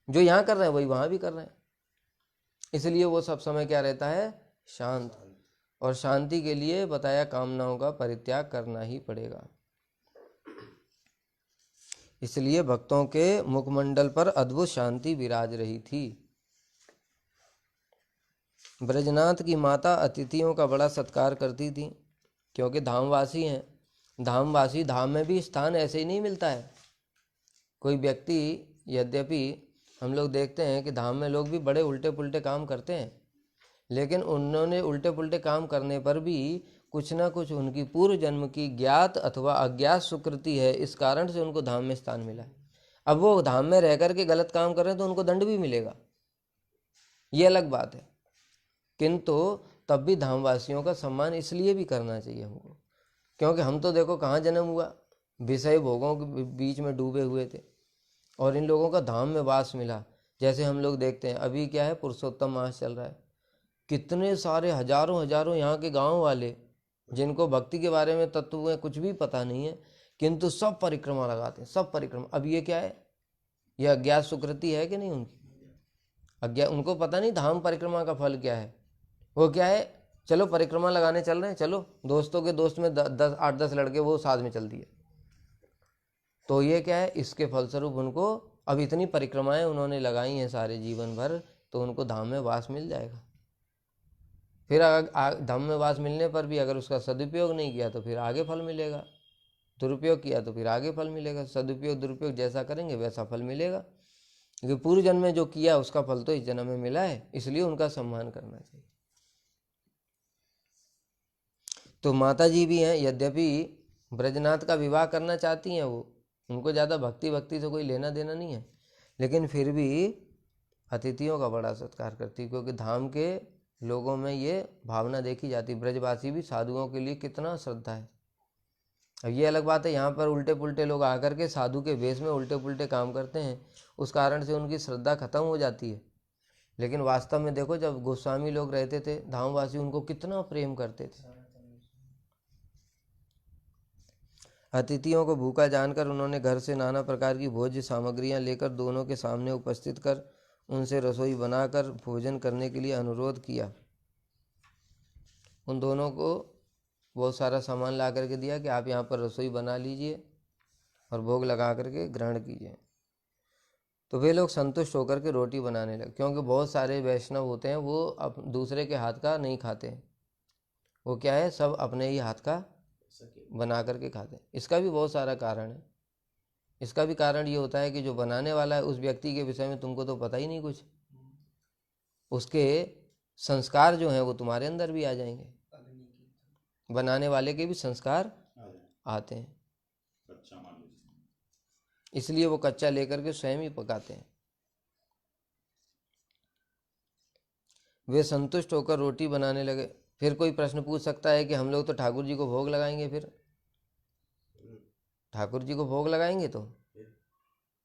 जो यहाँ कर रहे हैं वही वहाँ भी कर रहे हैं, इसलिए वो सब समय क्या रहता है? शांत। और शांति के लिए बताया कामनाओं का परित्याग करना ही पड़ेगा। इसलिए भक्तों के मुखमंडल पर अद्भुत शांति विराज रही थी। ब्रजनाथ की माता अतिथियों का बड़ा सत्कार करती थी, क्योंकि धामवासी हैं। धामवासी, धाम में भी स्थान ऐसे ही नहीं मिलता है। कोई व्यक्ति, यद्यपि हम लोग देखते हैं कि धाम में लोग भी बड़े उल्टे पुल्टे काम करते हैं, लेकिन उन्होंने उल्टे पुल्टे काम करने पर भी कुछ ना कुछ उनकी पूर्व जन्म की ज्ञात अथवा अज्ञात सुकृति है, इस कारण से उनको धाम में स्थान मिला है। अब वो धाम में रह करके गलत काम कर रहे हैं तो उनको दंड भी मिलेगा, ये अलग बात है। किंतु तब भी धामवासियों का सम्मान इसलिए भी करना चाहिए हमको, क्योंकि हम तो देखो कहाँ जन्म हुआ, विषय भोगों के बीच में डूबे हुए थे, और इन लोगों का धाम में वास मिला। जैसे हम लोग देखते हैं अभी क्या है, पुरुषोत्तम मास चल रहा है, कितने सारे हजारों हजारों यहाँ के गांव वाले जिनको भक्ति के बारे में तत्व में कुछ भी पता नहीं है, किंतु सब परिक्रमा लगाते हैं, सब परिक्रमा। अब ये क्या है, ये अज्ञात सुकृति है कि नहीं उनकी, अज्ञात, उनको पता नहीं धाम परिक्रमा का फल क्या है। वो क्या है, चलो परिक्रमा लगाने चल रहे हैं, चलो दोस्तों के दोस्त में 8-10 लड़के वो साथ में चल दिए, तो ये क्या है, इसके फलस्वरूप उनको अब इतनी परिक्रमाएं उन्होंने लगाई हैं सारे जीवन भर, तो उनको धाम में वास मिल जाएगा। फिर धाम में वास मिलने पर भी अगर उसका सदुपयोग नहीं किया तो फिर आगे फल मिलेगा, दुरुपयोग किया तो फिर आगे फल मिलेगा। सदुपयोग दुरुपयोग जैसा करेंगे वैसा फल मिलेगा, क्योंकि पूर्व जन्म में जो किया उसका फल तो इस जन्म में मिला है, इसलिए उनका सम्मान करना चाहिए। तो माता जी भी हैं, यद्यपि ब्रजनाथ का विवाह करना चाहती हैं, वो उनको ज़्यादा भक्ति से कोई लेना देना नहीं है, लेकिन फिर भी अतिथियों का बड़ा सत्कार करती है, क्योंकि धाम के लोगों में ये भावना देखी जाती। ब्रजवासी भी साधुओं के लिए कितना श्रद्धा है। अब ये अलग बात है, यहाँ पर उल्टे पुल्टे लोग आकर के साधु के वेश में उल्टे पुल्टे काम करते हैं, उस कारण से उनकी श्रद्धा खत्म हो जाती है। लेकिन वास्तव में देखो, जब गोस्वामी लोग रहते थे, धामवासी उनको कितना प्रेम करते थे। अतिथियों को भूखा जानकर उन्होंने घर से नाना प्रकार की भोज्य सामग्रियां लेकर दोनों के सामने उपस्थित कर उनसे रसोई बनाकर भोजन करने के लिए अनुरोध किया। उन दोनों को बहुत सारा सामान ला करके दिया कि आप यहाँ पर रसोई बना लीजिए और भोग लगा करके ग्रहण कीजिए। तो वे लोग संतुष्ट होकर के रोटी बनाने लगे, क्योंकि बहुत सारे वैष्णव होते हैं वो दूसरे के हाथ का नहीं खाते, वो क्या है, सब अपने ही हाथ का बना करके खाते हैं। इसका भी बहुत सारा कारण है। इसका भी कारण ये होता है कि जो बनाने वाला है उस व्यक्ति के विषय में तुमको तो पता ही नहीं कुछ, उसके संस्कार जो हैं वो तुम्हारे अंदर भी आ जाएंगे, बनाने वाले के भी संस्कार आते हैं, इसलिए वो कच्चा लेकर के स्वयं ही पकाते हैं। वे संतुष्ट होकर रोटी बनाने लगे। फिर कोई प्रश्न पूछ सकता है कि हम लोग तो ठाकुर जी को भोग लगाएंगे, फिर ठाकुर जी को भोग लगाएंगे तो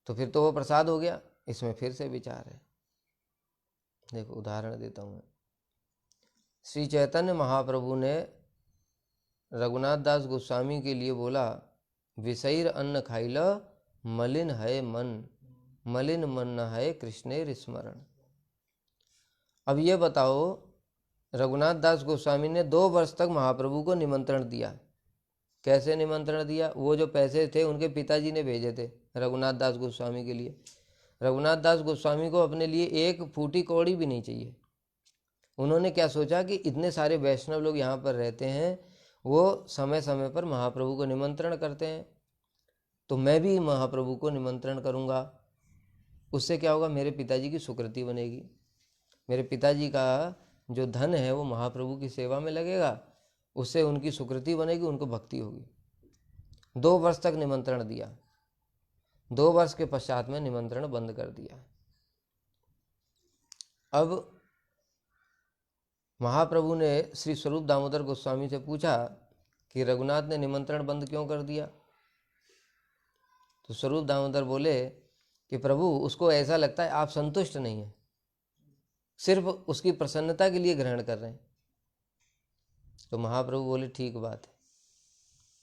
फिर तो वो प्रसाद हो गया। इसमें फिर से विचार है। देखो उदाहरण देता हूँ मैं। श्री चैतन्य महाप्रभु ने रघुनाथ दास गोस्वामी के लिए बोला, विषैर अन्न खाइल मलिन है मन, मलिन मन न है कृष्णेर स्मरण। अब ये बताओ, रघुनाथ दास गोस्वामी ने 2 वर्ष तक महाप्रभु को निमंत्रण दिया। कैसे निमंत्रण दिया? वो जो पैसे थे उनके पिताजी ने भेजे थे रघुनाथ दास गोस्वामी के लिए। रघुनाथ दास गोस्वामी को अपने लिए एक फूटी कौड़ी भी नहीं चाहिए। उन्होंने क्या सोचा कि इतने सारे वैष्णव लोग यहाँ पर रहते हैं, वो समय समय पर महाप्रभु को निमंत्रण करते हैं, तो मैं भी महाप्रभु को निमंत्रण करूँगा। उससे क्या होगा, मेरे पिताजी की सुकृति बनेगी, मेरे पिताजी का जो धन है वो महाप्रभु की सेवा में लगेगा, उससे उनकी सुकृति बनेगी, उनको भक्ति होगी। 2 वर्ष तक निमंत्रण दिया, 2 वर्ष के पश्चात में निमंत्रण बंद कर दिया। अब महाप्रभु ने श्री स्वरूप दामोदर गोस्वामी से पूछा कि रघुनाथ ने निमंत्रण बंद क्यों कर दिया? तो स्वरूप दामोदर बोले कि प्रभु, उसको ऐसा लगता है आप संतुष्ट नहीं हैं, सिर्फ उसकी प्रसन्नता के लिए ग्रहण कर रहे हैं। तो महाप्रभु बोले ठीक बात है।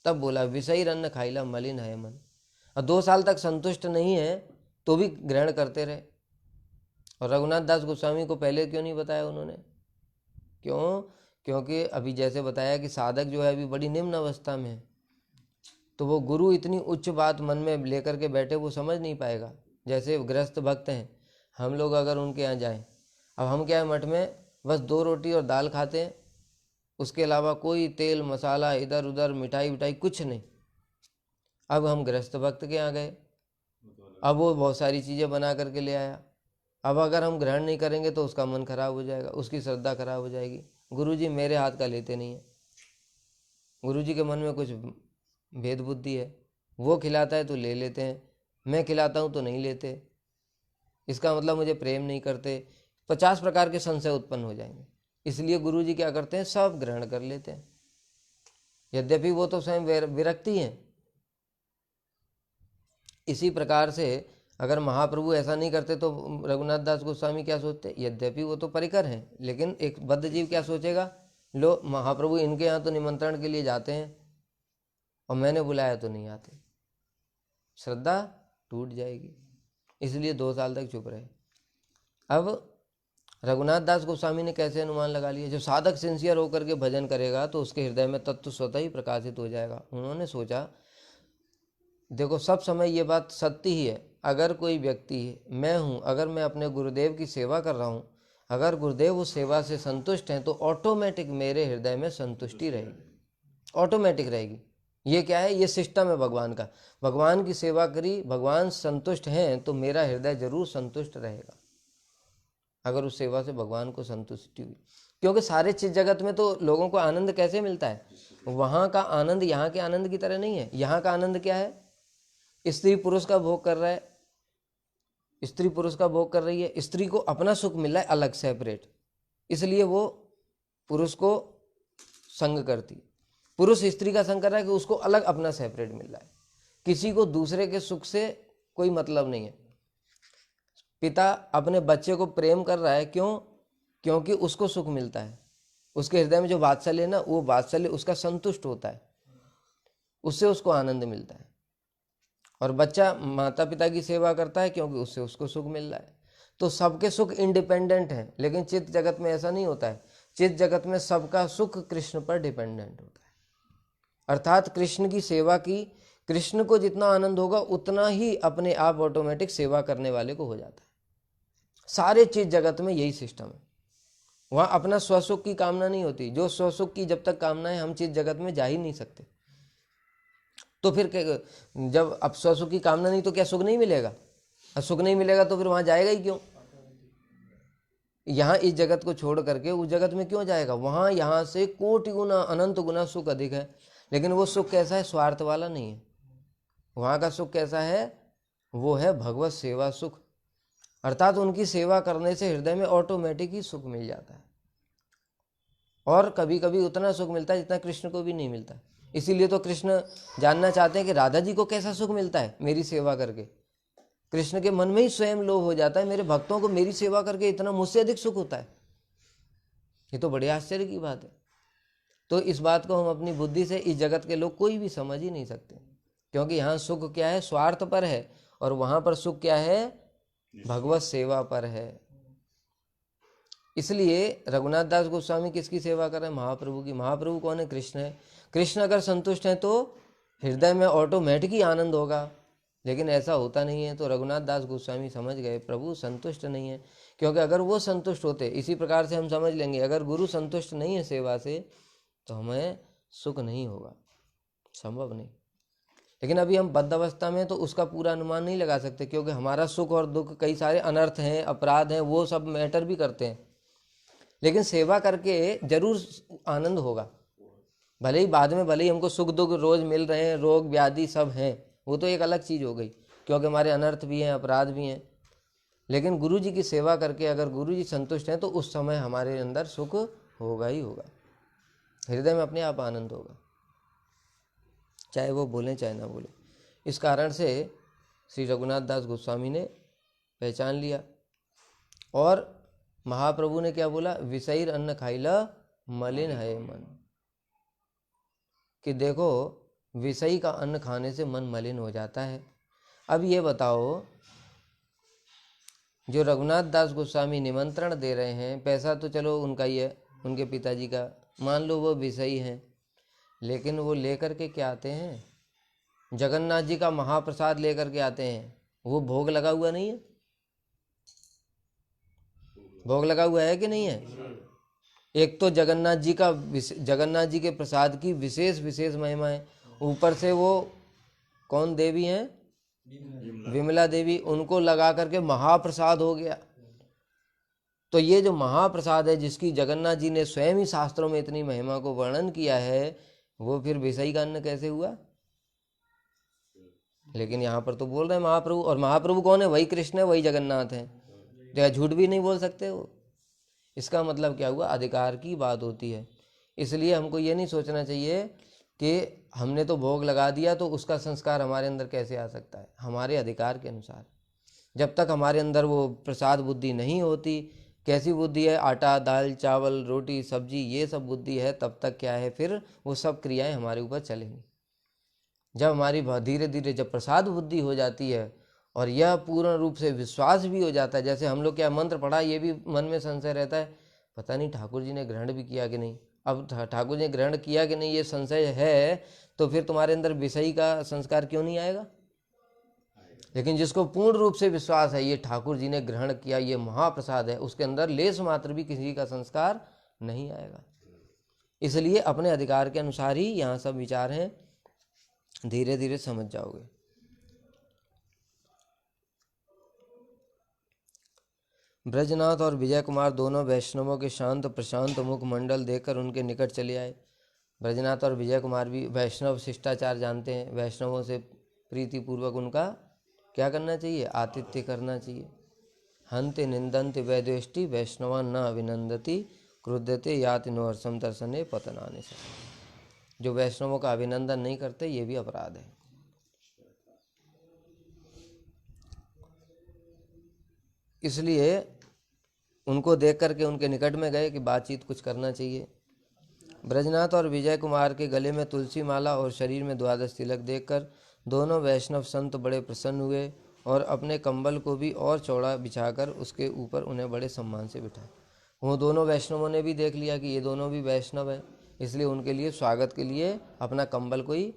तब बोला, विषैर अन्न खाइला मलिन है मन। और 2 साल तक संतुष्ट नहीं है तो भी ग्रहण करते रहे। और रघुनाथ दास गोस्वामी को पहले क्यों नहीं बताया उन्होंने? क्यों? क्योंकि अभी जैसे बताया कि साधक जो है अभी बड़ी निम्न अवस्था में है, तो वो गुरु इतनी उच्च बात मन में लेकर के बैठे वो समझ नहीं पाएगा। जैसे गृहस्थ भक्त हैं, हम लोग अगर उनके यहाँ जाएं, अब हम क्या है, मठ में बस 2 रोटी और दाल खाते हैं, उसके अलावा कोई तेल मसाला इधर उधर मिठाई विठाई कुछ नहीं। अब हम गृहस्थ भक्त के यहाँ गए, अब वो बहुत सारी चीज़ें बना करके ले आया। अब अगर हम ग्रहण नहीं करेंगे तो उसका मन खराब हो जाएगा, उसकी श्रद्धा खराब हो जाएगी। गुरुजी मेरे हाथ का लेते नहीं है, गुरुजी के मन में कुछ भेद बुद्धि है, वो खिलाता है तो ले लेते हैं, मैं खिलाता हूँ तो नहीं लेते, इसका मतलब मुझे प्रेम नहीं करते। 50 प्रकार के संशय उत्पन्न हो जाएंगे। इसलिए गुरु जी क्या करते हैं, सब ग्रहण कर लेते हैं, यद्यपि वो तो स्वयं विरक्ति हैं। इसी प्रकार से अगर महाप्रभु ऐसा नहीं करते तो रघुनाथ दास गोस्वामी क्या सोचते, यद्यपि वो तो परिकर हैं, लेकिन एक बद्ध जीव क्या सोचेगा, लो महाप्रभु इनके यहाँ तो निमंत्रण के लिए जाते हैं और मैंने बुलाया तो नहीं आते, श्रद्धा टूट जाएगी। इसलिए 2 साल तक चुप रहे। अब रघुनाथ दास गोस्वामी ने कैसे अनुमान लगा लिया, जो साधक सिंसियर होकर के भजन करेगा तो उसके हृदय में तत्व स्वतः ही प्रकाशित हो जाएगा। उन्होंने सोचा, देखो सब समय ये बात सत्य ही है, अगर कोई व्यक्ति, मैं हूँ, अगर मैं अपने गुरुदेव की सेवा कर रहा हूँ, अगर गुरुदेव उस सेवा से संतुष्ट हैं तो ऑटोमेटिक मेरे हृदय में संतुष्टि रहेगी, ऑटोमेटिक रहेगी। ये क्या है, ये सिस्टम है भगवान का। भगवान की सेवा करी, भगवान संतुष्ट हैं तो मेरा हृदय जरूर संतुष्ट रहेगा, अगर उस सेवा से भगवान को संतुष्टि हुई। क्योंकि सारे चीज जगत में तो लोगों को आनंद कैसे मिलता है, वहाँ का आनंद यहाँ के आनंद की तरह नहीं है। यहाँ का आनंद क्या है, स्त्री पुरुष का भोग कर रहा है, स्त्री पुरुष का भोग कर रही है, स्त्री को अपना सुख मिल रहा है अलग सेपरेट, इसलिए वो पुरुष को संग करती, पुरुष स्त्री का संग कर रहा है कि उसको अलग अपना सेपरेट मिल रहा है। किसी को दूसरे के सुख से कोई मतलब नहीं है। पिता अपने बच्चे को प्रेम कर रहा है, क्यों, क्योंकि उसको सुख मिलता है, उसके हृदय में जो वात्सल्य है ना, वो वात्सल्य उसका संतुष्ट होता है, उससे उसको आनंद मिलता है। और बच्चा माता पिता की सेवा करता है क्योंकि उससे उसको सुख मिल रहा है। तो सबके सुख इंडिपेंडेंट हैं, लेकिन चित्त जगत में ऐसा नहीं होता है। चित्त जगत में सबका सुख कृष्ण पर डिपेंडेंट होता है। अर्थात कृष्ण की सेवा की, कृष्ण को जितना आनंद होगा उतना ही अपने आप ऑटोमेटिक सेवा करने वाले को हो जाता है। सारे चीज जगत में यही सिस्टम है। वहाँ अपना स्वसुख की कामना नहीं होती। जो स्वसुख की जब तक कामना है, हम चीज जगत में जा ही नहीं सकते। तो फिर जब अब स्वसुख की कामना नहीं तो क्या सुख नहीं मिलेगा, और सुख नहीं मिलेगा तो फिर वहां जाएगा ही क्यों। यहाँ इस जगत को छोड़ करके उस जगत में क्यों जाएगा, वहां यहाँ से कोटि गुना अनंत गुना सुख अधिक है। लेकिन वो सुख कैसा है, स्वार्थ वाला नहीं है। वहां का सुख कैसा है, वो है भगवत सेवा सुख। अर्थात उनकी सेवा करने से हृदय में ऑटोमेटिक ही सुख मिल जाता है, और कभी कभी उतना सुख मिलता है जितना कृष्ण को भी नहीं मिलता। इसीलिए तो कृष्ण जानना चाहते हैं कि राधा जी को कैसा सुख मिलता है मेरी सेवा करके। कृष्ण के मन में ही स्वयं लोभ हो जाता है, मेरे भक्तों को मेरी सेवा करके इतना मुझसे अधिक सुख होता है। ये तो बड़े आश्चर्य की बात है। तो इस बात को हम अपनी बुद्धि से इस जगत के लोग कोई भी समझ ही नहीं सकते, क्योंकि यहाँ सुख क्या है, स्वार्थ पर है, और वहां पर सुख क्या है, भगवत सेवा पर है। इसलिए रघुनाथ दास गोस्वामी किसकी सेवा कर रहे हैं, महाप्रभु की। महाप्रभु कौन है, कृष्ण है। कृष्ण अगर संतुष्ट हैं तो हृदय में ऑटोमेटिक ही आनंद होगा, लेकिन ऐसा होता नहीं है। तो रघुनाथ दास गोस्वामी समझ गए प्रभु संतुष्ट नहीं है, क्योंकि अगर वो संतुष्ट होते, इसी प्रकार से हम समझ लेंगे, अगर गुरु संतुष्ट नहीं है सेवा से तो हमें सुख नहीं होगा, संभव नहीं। लेकिन अभी हम बद्ध अवस्था में तो उसका पूरा अनुमान नहीं लगा सकते, क्योंकि हमारा सुख और दुख, कई सारे अनर्थ हैं, अपराध हैं, वो सब मैटर भी करते हैं। लेकिन सेवा करके जरूर आनंद होगा, भले ही बाद में भले ही हमको सुख दुख रोज मिल रहे हैं, रोग व्याधि सब हैं, वो तो एक अलग चीज हो गई, क्योंकि हमारे अनर्थ भी हैं, अपराध भी हैं। लेकिन गुरु जी की सेवा करके अगर गुरु जी संतुष्ट हैं तो उस समय हमारे अंदर सुख होगा ही होगा, हृदय में अपने आप आनंद होगा, चाहे वो बोलें चाहे ना बोले। इस कारण से श्री रघुनाथ दास गोस्वामी ने पहचान लिया। और महाप्रभु ने क्या बोला, विषयीर अन्न खाइला मलिन है मन, कि देखो विषयी का अन्न खाने से मन मलिन हो जाता है। अब ये बताओ, जो रघुनाथ दास गोस्वामी निमंत्रण दे रहे हैं, पैसा तो चलो उनका ही है, उनके पिताजी का, मान लो वो विषयी हैं, लेकिन वो लेकर के क्या आते हैं, जगन्नाथ जी का महाप्रसाद लेकर के आते हैं। वो भोग लगा हुआ नहीं है, भोग लगा हुआ है कि नहीं है। एक तो जगन्नाथ जी के प्रसाद की विशेष विशेष महिमा है, ऊपर से वो कौन देवी हैं, विमला देवी, उनको लगा करके महाप्रसाद हो गया। तो ये जो महाप्रसाद है, जिसकी जगन्नाथ जी ने स्वयं ही शास्त्रों में इतनी महिमा को वर्णन किया है, वो फिर विषयी का अन्न कैसे हुआ। लेकिन यहाँ पर तो बोल रहे हैं महाप्रभु, और महाप्रभु कौन है? वही कृष्ण है, वही जगन्नाथ है। तो झूठ भी नहीं बोल सकते वो। इसका मतलब क्या हुआ? अधिकार की बात होती है। इसलिए हमको ये नहीं सोचना चाहिए कि हमने तो भोग लगा दिया तो उसका संस्कार हमारे अंदर कैसे आ सकता है। हमारे अधिकार के अनुसार, जब तक हमारे अंदर वो प्रसाद बुद्धि नहीं होती, कैसी बुद्धि है? आटा, दाल, चावल, रोटी, सब्जी, ये सब बुद्धि है, तब तक क्या है, फिर वो सब क्रियाएं हमारे ऊपर चलेंगी। जब हमारी धीरे धीरे जब प्रसाद बुद्धि हो जाती है और यह पूर्ण रूप से विश्वास भी हो जाता है, जैसे हम लोग क्या मंत्र पढ़ा, ये भी मन में संशय रहता है, पता नहीं ठाकुर जी ने ग्रहण भी किया कि नहीं। अब ठाकुर जी ने ग्रहण किया कि नहीं ये संशय है, तो फिर तुम्हारे अंदर विषयी का संस्कार क्यों नहीं आएगा? लेकिन जिसको पूर्ण रूप से विश्वास है ये ठाकुर जी ने ग्रहण किया, ये महाप्रसाद है, उसके अंदर लेस मात्र भी किसी का संस्कार नहीं आएगा। इसलिए अपने अधिकार के अनुसार ही यहाँ सब विचार हैं, धीरे धीरे समझ जाओगे। ब्रजनाथ और विजय कुमार दोनों वैष्णवों के शांत प्रशांत मुख मंडल देखकर उनके निकट चले आए। ब्रजनाथ और विजय कुमार भी वैष्णव शिष्टाचार जानते हैं। वैष्णवों से प्रीतिपूर्वक उनका क्या करना चाहिए? आतिथ्य करना चाहिए। हंते निंदन्ति वैद्वेष्टि वैष्णवा न अभिनंदति क्रुद्धते याति नोहर्षम दर्शने पतनाने से। जो वैष्णवों का अभिनंदन नहीं करते ये भी अपराध है। इसलिए उनको देख करके उनके निकट में गए कि बातचीत कुछ करना चाहिए। ब्रजनाथ और विजय कुमार के गले में तुलसी माला और शरीर में 12 तिलक देखकर दोनों वैष्णव संत बड़े प्रसन्न हुए और अपने कंबल को भी और चौड़ा बिछाकर उसके ऊपर उन्हें बड़े सम्मान से बिठाए। वो दोनों वैष्णवों ने भी देख लिया कि ये दोनों भी वैष्णव हैं, इसलिए उनके लिए स्वागत के लिए अपना कंबल को ही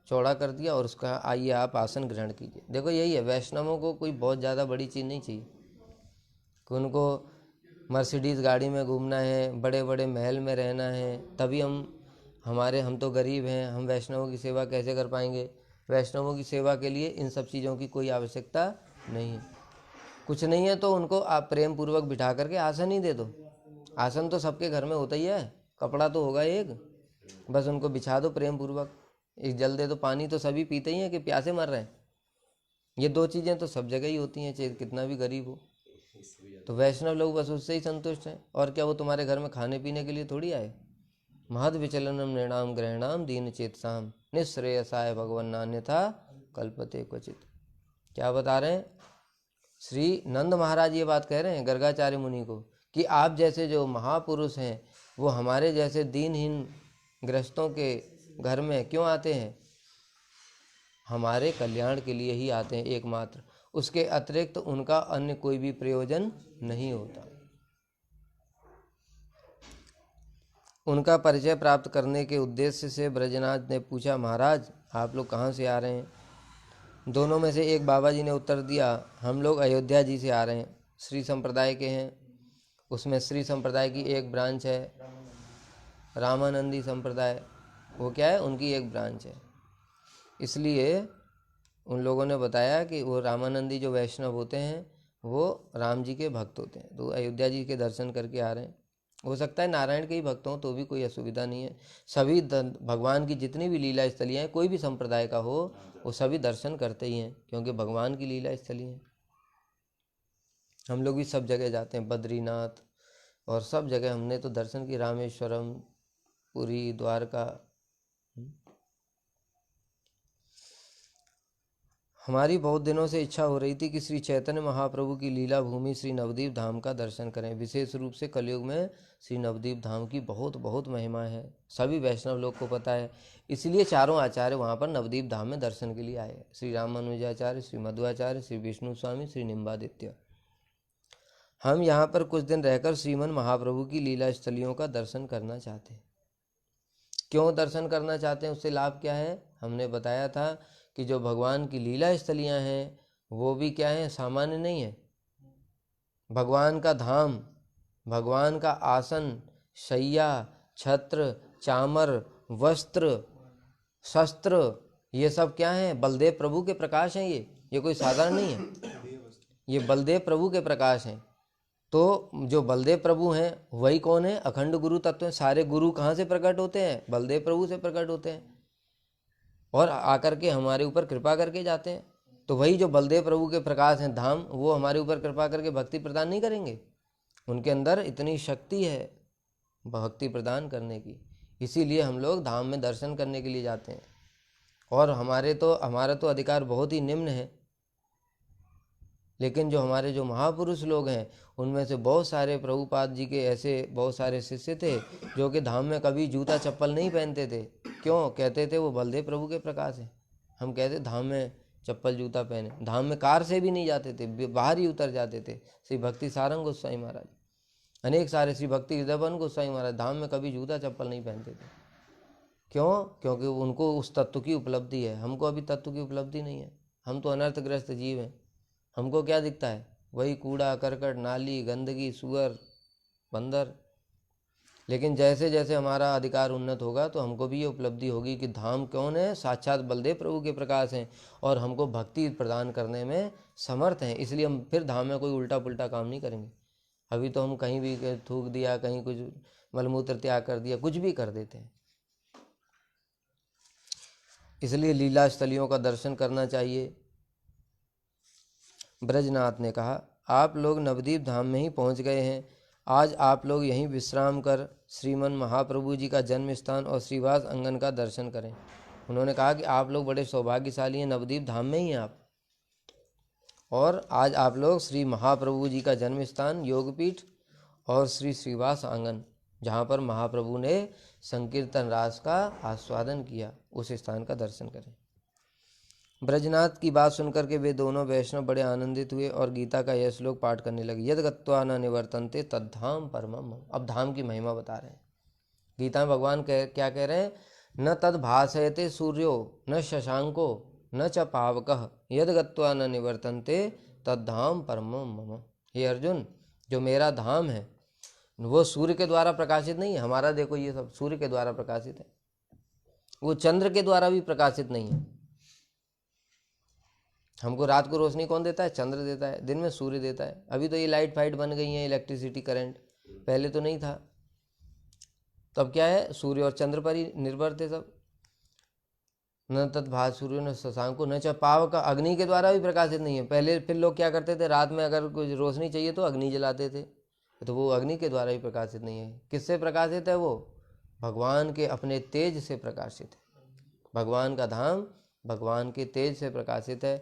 चौड़ा कर दिया और उसका आइए आप आसन ग्रहण कीजिए। देखो यही है, वैष्णवों को कोई बहुत ज़्यादा बड़ी चीज़ नहीं चाहिए कि उनको मर्सिडीज़ गाड़ी में घूमना है, बड़े बड़े महल में रहना है, तभी हम तो गरीब हैं, हम वैष्णवों की सेवा कैसे कर पाएंगे। वैष्णवों की सेवा के लिए इन सब चीज़ों की कोई आवश्यकता नहीं है। कुछ नहीं है तो उनको आप प्रेम पूर्वक बिठा करके आसन ही दे दो। आसन तो सबके घर में होता ही है, कपड़ा तो होगा एक, बस उनको बिछा दो प्रेम पूर्वक। एक जल दे दो, पानी तो सभी पीते ही हैं कि प्यासे मर रहे हैं। ये 2 चीज़ें तो सब जगह ही होती हैं, चाहे कितना भी गरीब हो। तो वैष्णव लोग बस उससे ही संतुष्ट हैं। और क्या वो तुम्हारे घर में खाने पीने के लिए थोड़ी आए। महद विचलनम नृणाम ग्रहणाम दीन चेतसाम निःश्रेयसाय भगवन नान्यथा कल्पते क्वचित। क्या बता रहे हैं? श्री नंद महाराज ये बात कह रहे हैं गर्गाचार्य मुनि को कि आप जैसे जो महापुरुष हैं वो हमारे जैसे दीनहीन ग्रस्तों के घर में क्यों आते हैं? हमारे कल्याण के लिए ही आते हैं एकमात्र, उसके अतिरिक्त उनका अन्य कोई भी प्रयोजन नहीं होता। उनका परिचय प्राप्त करने के उद्देश्य से ब्रजनाथ ने पूछा, महाराज आप लोग कहाँ से आ रहे हैं? दोनों में से एक बाबा जी ने उत्तर दिया, हम लोग अयोध्या जी से आ रहे हैं, श्री संप्रदाय के हैं। उसमें श्री संप्रदाय की एक ब्रांच है, रामानंदी संप्रदाय, वो क्या है, उनकी एक ब्रांच है। इसलिए उन लोगों ने बताया कि वो रामानंदी जो वैष्णव होते हैं वो राम जी के भक्त होते हैं, तो अयोध्या जी के दर्शन करके आ रहे हैं। हो सकता है नारायण के ही भक्त हों तो भी कोई असुविधा नहीं है। सभी भगवान की जितनी भी लीला स्थलियाँ हैं, कोई भी संप्रदाय का हो, वो सभी दर्शन करते ही हैं, क्योंकि भगवान की लीला स्थली हैं। हम लोग भी सब जगह जाते हैं, बद्रीनाथ और सब जगह हमने तो दर्शन की, रामेश्वरम, पुरी, द्वारका। हमारी बहुत दिनों से इच्छा हो रही थी कि श्री चैतन्य महाप्रभु की लीला भूमि श्री नवदीप धाम का दर्शन करें। विशेष रूप से कलयुग में श्री नवदीप धाम की बहुत बहुत महिमा है, सभी वैष्णव लोग को पता है। इसलिए चारों आचार्य वहाँ पर नवदीप धाम में दर्शन के लिए आए, श्री रामानुजाचार्य, श्री मध्वाचार्य, श्री विष्णु स्वामी, श्री निम्बादित्य। हम यहाँ पर कुछ दिन रहकर श्रीमन महाप्रभु की लीला स्थलियों का दर्शन करना चाहते हैं। क्यों दर्शन करना चाहते हैं, उससे लाभ क्या है? हमने बताया था कि जो भगवान की लीला स्थलियाँ हैं वो भी क्या है, सामान्य नहीं है। भगवान का धाम, भगवान का आसन, शैया, छत्र, चामर, वस्त्र, शस्त्र, ये सब क्या है, बलदेव प्रभु के प्रकाश हैं। ये कोई साधारण नहीं है, ये बलदेव प्रभु के प्रकाश हैं। तो जो बलदेव प्रभु हैं वही कौन है, अखंड गुरु तत्व हैं। सारे गुरु कहाँ से प्रकट होते हैं? बलदेव प्रभु से प्रकट होते हैं। और आकर के हमारे ऊपर कृपा करके जाते हैं। तो वही जो बलदेव प्रभु के प्रकाश हैं धाम, वो हमारे ऊपर कृपा करके भक्ति प्रदान नहीं करेंगे? उनके अंदर इतनी शक्ति है भक्ति प्रदान करने की, इसीलिए हम लोग धाम में दर्शन करने के लिए जाते हैं। और हमारा तो अधिकार बहुत ही निम्न है, लेकिन जो हमारे जो महापुरुष लोग हैं उनमें से बहुत सारे प्रभुपाद जी के ऐसे बहुत सारे शिष्य थे जो कि धाम में कभी जूता चप्पल नहीं पहनते थे। क्यों? कहते थे वो बलदेव प्रभु के प्रकाश है। हम कहते धाम में चप्पल जूता पहने, धाम में कार से भी नहीं जाते थे, बाहर ही उतर जाते थे। श्री भक्ति सारंग गोस्वामी महाराज, अनेक सारे श्री भक्ति हृदयवन गोस्वामी महाराज धाम में कभी जूता चप्पल नहीं पहनते थे। क्यों? क्योंकि उनको उस तत्व की उपलब्धि है, हमको अभी तत्व की उपलब्धि नहीं है। हम तो अनर्थग्रस्त जीव हैं। हमको क्या दिखता है? वही कूड़ा करकट, नाली, गंदगी, सुअर, बंदर। लेकिन जैसे जैसे हमारा अधिकार उन्नत होगा तो हमको भी ये उपलब्धि होगी कि धाम कौन है? साक्षात बलदेव प्रभु के प्रकाश हैं और हमको भक्ति प्रदान करने में समर्थ हैं। इसलिए हम फिर धाम में कोई उल्टा पुल्टा काम नहीं करेंगे। अभी तो हम कहीं भी थूक दिया, कहीं कुछ मलमूत्र त्याग कर दिया, कुछ भी कर देते हैं। इसलिए लीला स्थलियों का दर्शन करना चाहिए। ब्रजनाथ ने कहा, आप लोग नवदीप धाम में ही पहुंच गए हैं। आज आप लोग यहीं विश्राम कर श्रीमन महाप्रभु जी का जन्म स्थान और श्रीवास अंगन का दर्शन करें। उन्होंने कहा कि आप लोग बड़े सौभाग्यशाली हैं, नवदीप धाम में ही हैं आप, और आज आप लोग श्री महाप्रभु जी का जन्म स्थान, योगपीठ और श्री श्रीवास आंगन, जहाँ पर महाप्रभु ने संकीर्तन रास का आस्वादन किया, उस स्थान का दर्शन करें। ब्रजनाथ की बात सुनकर के वे दोनों वैष्णव बड़े आनंदित हुए और गीता का यह श्लोक पाठ करने लगे। यद गत्वा न निवर्तन्ते तद्धाम परमम। अब धाम की महिमा बता रहे हैं। गीता में भगवान क्या कह रहे हैं? न तद भासयते सूर्यो न शशांको न च पावकः यद गत्वा न निवर्तन्ते तद्धाम परमम मम। हे अर्जुन, जो मेरा धाम है वो सूर्य के द्वारा प्रकाशित नहीं है। हमारा देखो ये सब सूर्य के द्वारा प्रकाशित है, वो चंद्र के द्वारा भी प्रकाशित नहीं है। हमको रात को रोशनी कौन देता है? चंद्र देता है, दिन में सूर्य देता है। अभी तो ये लाइट फाइट बन गई है, इलेक्ट्रिसिटी, करंट, पहले तो नहीं था। तब क्या है? सूर्य और चंद्र पर ही निर्भर थे सब। न तद्भात सूर्य न शशांको न च पावक। अग्नि के द्वारा भी प्रकाशित नहीं है। पहले फिर लोग क्या करते थे? रात में अगर कुछ रोशनी चाहिए तो अग्नि जलाते थे, तो वो अग्नि के द्वारा भी प्रकाशित नहीं है। किससे प्रकाशित है? वो भगवान के अपने तेज से प्रकाशित है। भगवान का धाम भगवान के तेज से प्रकाशित है।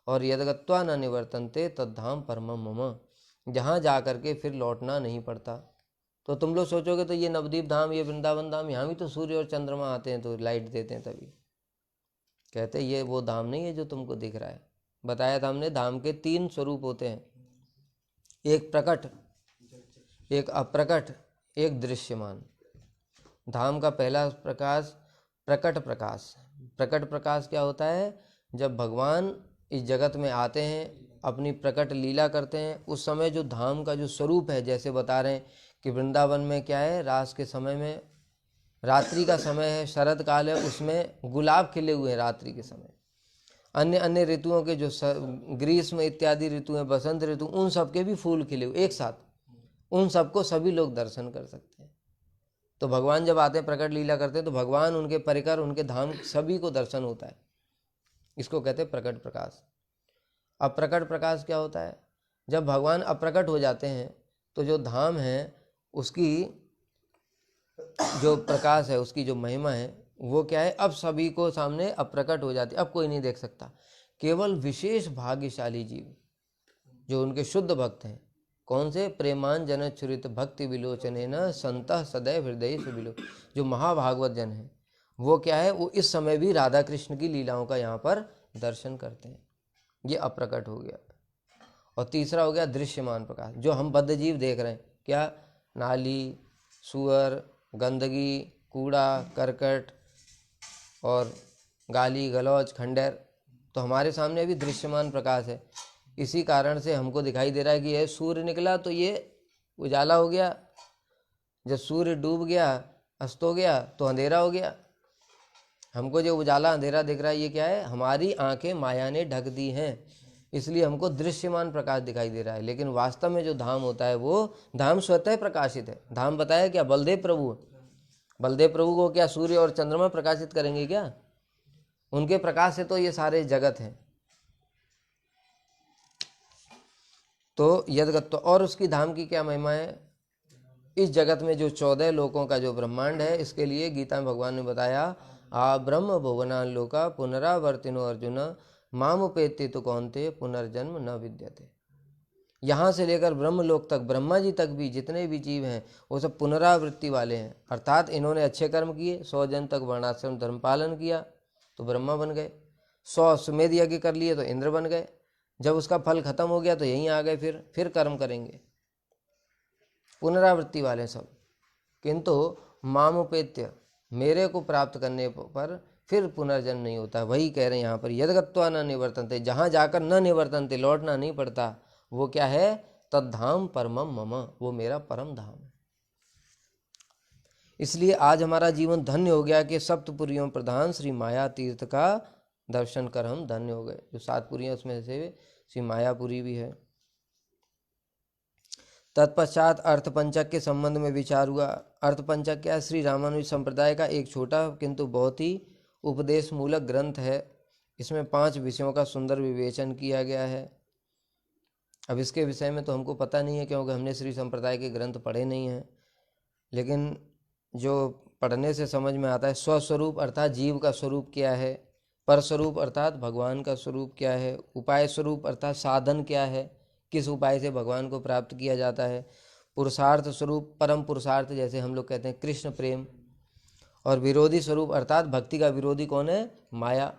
और यदगत्वा न निवर्तन्ते तद्धाम परमम मम, जहाँ जा करके फिर लौटना नहीं पड़ता। तो तुम लोग सोचोगे तो ये नवदीप धाम, ये वृंदावन धाम, यहाँ भी तो सूर्य और चंद्रमा आते हैं तो लाइट देते हैं। तभी कहते ये वो धाम नहीं है जो तुमको दिख रहा है। बताया था हमने, धाम के 3 स्वरूप होते हैं, एक प्रकट, एक अप्रकट, एक दृश्यमान। धाम का पहला प्रकाश प्रकट प्रकाश। प्रकट प्रकाश क्या होता है? जब भगवान इस जगत में आते हैं, अपनी प्रकट लीला करते हैं, उस समय जो धाम का जो स्वरूप है, जैसे बता रहे हैं कि वृंदावन में क्या है, रास के समय में, रात्रि का समय है, शरद काल है, उसमें गुलाब खिले हुए हैं रात्रि के समय। अन्य अन्य ऋतुओं के जो ग्रीष्म इत्यादि ऋतु हैं, बसंत ऋतु, उन सब के भी फूल खिले हुए एक साथ, उन सबको सभी लोग दर्शन कर सकते हैं। तो भगवान जब आते हैं, प्रकट लीला करते हैं, तो भगवान, उनके परिकर, उनके धाम सभी को दर्शन होता है। इसको कहते हैं प्रकट प्रकाश। अप्रकट प्रकाश क्या होता है? जब भगवान अप्रकट हो जाते हैं तो जो धाम है उसकी जो प्रकाश है, उसकी जो महिमा है, वो क्या है? अब सभी को सामने अप्रकट हो जाती है, अब कोई नहीं देख सकता। केवल विशेष भाग्यशाली जीव जो उनके शुद्ध भक्त हैं। कौन से? प्रेमान जन चुरित भक्ति विलोचने न संतः सदैव हृदय सुबिलो। जो महाभागवत जन है वो क्या है? वो इस समय भी राधा कृष्ण की लीलाओं का यहाँ पर दर्शन करते हैं। ये अप्रकट हो गया। और तीसरा हो गया दृश्यमान प्रकाश, जो हम बद्ध जीव देख रहे हैं। क्या? नाली, सुअर, गंदगी, कूड़ा करकट और गाली गलौज, खंडर, तो हमारे सामने अभी दृश्यमान प्रकाश है। इसी कारण से हमको दिखाई दे रहा है कि यह सूर्य निकला तो ये उजाला हो गया, जब सूर्य डूब गया, अस्त हो गया, तो अंधेरा हो गया। हमको जो उजाला अंधेरा दिख रहा है, ये क्या है? हमारी आंखें माया ने ढक दी हैं, इसलिए हमको दृश्यमान प्रकाश दिखाई दे रहा है। लेकिन वास्तव में जो धाम होता है, वो धाम स्वतः प्रकाशित है। धाम बताया क्या? बलदेव प्रभु। बलदेव प्रभु को क्या सूर्य और चंद्रमा प्रकाशित करेंगे क्या? उनके प्रकाश से तो ये सारे जगत हैं। तो यदगत्व, और उसकी धाम की क्या महिमा है? इस जगत में जो 14 लोकों का जो ब्रह्मांड है, इसके लिए गीता में भगवान ने बताया, आ ब्रह्म भुवनान लोका पुनरावर्तिनो अर्जुन मामुपेति तो कौन्ते पुनर्जन्म न विद्यते। यहाँ से लेकर ब्रह्मलोक तक, ब्रह्मा जी तक भी जितने भी जीव हैं वो सब पुनरावृत्ति वाले हैं। अर्थात इन्होंने अच्छे कर्म किए, 100 जन तक वर्णाश्रम धर्म पालन किया तो ब्रह्मा बन गए, 100 अश्वमेध यज्ञ कर लिए तो इंद्र बन गए, जब उसका फल खत्म हो गया तो यहीं आ गए, फिर कर्म करेंगे। पुनरावृत्ति वाले सब। किंतु मामुपेत्य, मेरे को प्राप्त करने पर फिर पुनर्जन्म नहीं होता। वही कह रहे हैं यहाँ पर, यदगत्वा न निवर्तन्ते, जहाँ जाकर न निवर्तन्ते, लौटना नहीं पड़ता, वो क्या है? तद्धाम परमम मम, वो मेरा परम धाम है। इसलिए आज हमारा जीवन धन्य हो गया कि सप्तपुरियों प्रधान श्री माया तीर्थ का दर्शन कर हम धन्य हो गए। जो 7 पुरियां उसमें से श्री मायापुरी भी है। तत्पश्चात अर्थपंचक के संबंध में विचार हुआ। अर्थपंचक क्या है? श्री रामानुज संप्रदाय का एक छोटा किंतु बहुत ही उपदेश मूलक ग्रंथ है। इसमें 5 विषयों का सुंदर विवेचन किया गया है। अब इसके विषय में तो हमको पता नहीं है, क्योंकि हमने श्री संप्रदाय के ग्रंथ पढ़े नहीं हैं, लेकिन जो पढ़ने से समझ में आता है, स्वस्वरूप अर्थात जीव का स्वरूप क्या है, परस्वरूप अर्थात भगवान का स्वरूप क्या है, उपाय स्वरूप अर्थात साधन क्या है, किस उपाय से भगवान को प्राप्त किया जाता है, पुरुषार्थ स्वरूप परम पुरुषार्थ जैसे हम लोग कहते हैं कृष्ण प्रेम, और विरोधी स्वरूप अर्थात भक्ति का विरोधी कौन है? माया।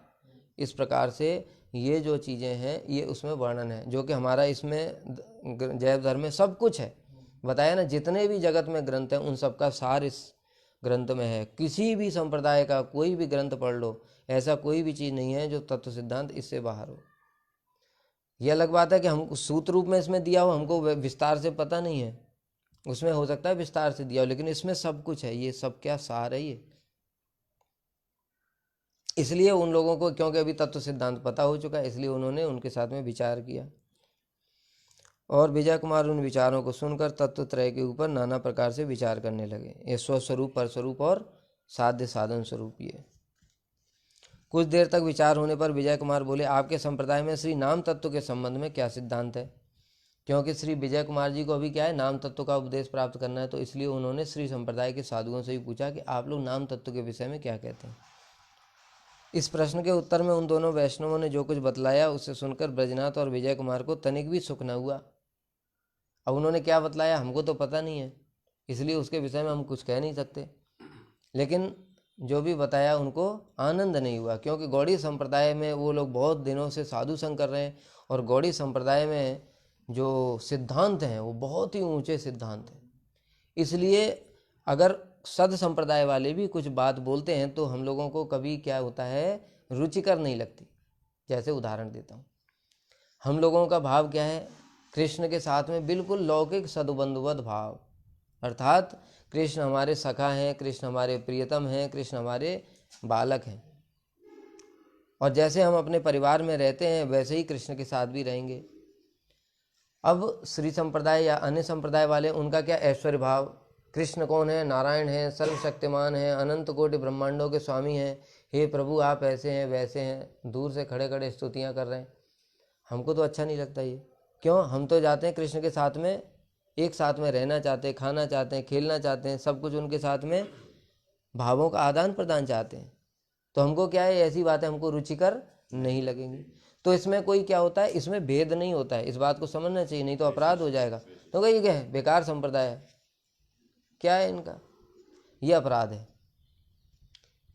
इस प्रकार से ये जो चीज़ें हैं ये उसमें वर्णन है, जो कि हमारा इसमें जैव धर्म में सब कुछ है बताया ना। जितने भी जगत में ग्रंथ हैं उन सबका सार इस ग्रंथ में है। किसी भी संप्रदाय का कोई भी ग्रंथ पढ़ लो, ऐसा कोई भी चीज़ नहीं है जो तत्व सिद्धांत इससे बाहर हो। यह अलग बात है कि हम सूत्र रूप में इसमें दिया हो, हमको विस्तार से पता नहीं है, उसमें हो सकता है विस्तार से दिया हो, लेकिन इसमें सब कुछ है। ये सब क्या सार है ये। इसलिए उन लोगों को, क्योंकि अभी तत्व सिद्धांत पता हो चुका है, इसलिए उन्होंने उनके साथ में विचार किया। और विजय कुमार उन विचारों को सुनकर तत्व त्रय के ऊपर नाना प्रकार से विचार करने लगे। ये स्वस्वरूप, परस्वरूप और साध्य साधन स्वरूप। ये कुछ देर तक विचार होने पर विजय कुमार बोले, आपके संप्रदाय में श्री नाम तत्व के संबंध में क्या सिद्धांत है? क्योंकि श्री विजय कुमार जी को अभी क्या है, नाम तत्व का उपदेश प्राप्त करना है, तो इसलिए उन्होंने श्री संप्रदाय के साधुओं से भी पूछा कि आप लोग नाम तत्व के विषय में क्या कहते हैं। इस प्रश्न के उत्तर में उन दोनों वैष्णवों ने जो कुछ बतलाया उसे सुनकर ब्रजनाथ और विजय कुमार को तनिक भी सुख न हुआ। अब उन्होंने क्या बतलाया हमको तो पता नहीं है, इसलिए उसके विषय में हम कुछ कह नहीं सकते, लेकिन जो भी बताया उनको आनंद नहीं हुआ, क्योंकि गौड़ी संप्रदाय में वो लोग बहुत दिनों से साधु संग कर रहे हैं, और गौड़ी संप्रदाय में जो सिद्धांत हैं वो बहुत ही ऊंचे सिद्धांत हैं। इसलिए अगर सद संप्रदाय वाले भी कुछ बात बोलते हैं तो हम लोगों को कभी क्या होता है, रुचिकर नहीं लगती। जैसे उदाहरण देता हूँ, हम लोगों का भाव क्या है, कृष्ण के साथ में बिल्कुल लौकिक सदबंधुवत भाव, अर्थात कृष्ण हमारे सखा हैं, कृष्ण हमारे प्रियतम हैं, कृष्ण हमारे बालक हैं, और जैसे हम अपने परिवार में रहते हैं वैसे ही कृष्ण के साथ भी रहेंगे। अब श्री संप्रदाय या अन्य संप्रदाय वाले, उनका क्या ऐश्वर्य भाव, कृष्ण कौन है, नारायण है, सर्वशक्तिमान है, अनंत कोटि ब्रह्मांडों के स्वामी हैं, हे प्रभु आप ऐसे हैं वैसे हैं, दूर से खड़े खड़े स्तुतियाँ कर रहे हैं। हमको तो अच्छा नहीं लगता ये। क्यों? हम तो जाते हैं कृष्ण के साथ में, एक साथ में रहना चाहते हैं, खाना चाहते हैं, खेलना चाहते हैं, सब कुछ उनके साथ में भावों का आदान प्रदान चाहते हैं। तो हमको क्या है, ऐसी बातें हमको रुचिकर नहीं लगेंगी। तो इसमें कोई क्या होता है, इसमें भेद नहीं होता है, इस बात को समझना चाहिए, नहीं तो अपराध हो जाएगा। तो ये क्या है, बेकार संप्रदाय है, क्या है इनका, ये अपराध है।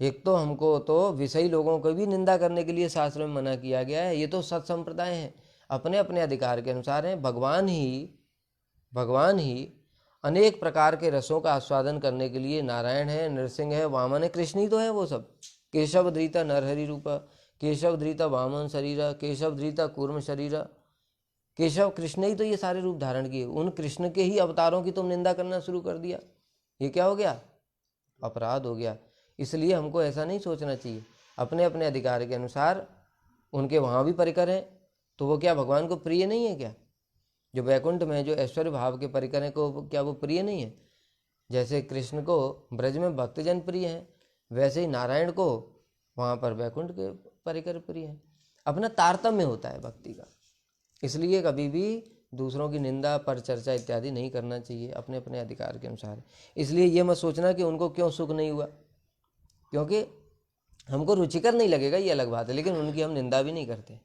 एक तो हमको तो विषयी लोगों को भी निंदा करने के लिए शास्त्र में मना किया गया है। ये तो सत संप्रदाय है, अपने अपने अधिकार के अनुसार हैं। भगवान ही अनेक प्रकार के रसों का आस्वादन करने के लिए नारायण है, नरसिंह है, वामन है, कृष्ण ही तो है वो सब। केशव धृता नरहरि रूप, केशव धृता वामन शरीर, केशव धृता कूर्म शरीर, केशव कृष्ण ही तो ये सारे रूप धारण किए। उन कृष्ण के ही अवतारों की तुम निंदा करना शुरू कर दिया, ये क्या हो गया, अपराध हो गया। इसलिए हमको ऐसा नहीं सोचना चाहिए। अपने अपने अधिकार के अनुसार उनके वहाँ भी परिकर हैं, तो वो क्या भगवान को प्रिय नहीं है क्या? जो वैकुंठ में जो ऐश्वर्य भाव के परिकर हैं को क्या वो प्रिय नहीं है? जैसे कृष्ण को ब्रज में भक्तजन प्रिय हैं, वैसे ही नारायण को वहाँ पर वैकुंठ के परिकर प्रिय है। अपना तारतम्य होता है भक्ति का, इसलिए कभी भी दूसरों की निंदा पर चर्चा इत्यादि नहीं करना चाहिए, अपने अपने अधिकार के अनुसार। इसलिए ये मत सोचना कि उनको क्यों सुख नहीं हुआ, क्योंकि हमको रुचिकर नहीं लगेगा ये अलग बात है, लेकिन उनकी हम निंदा भी नहीं करते।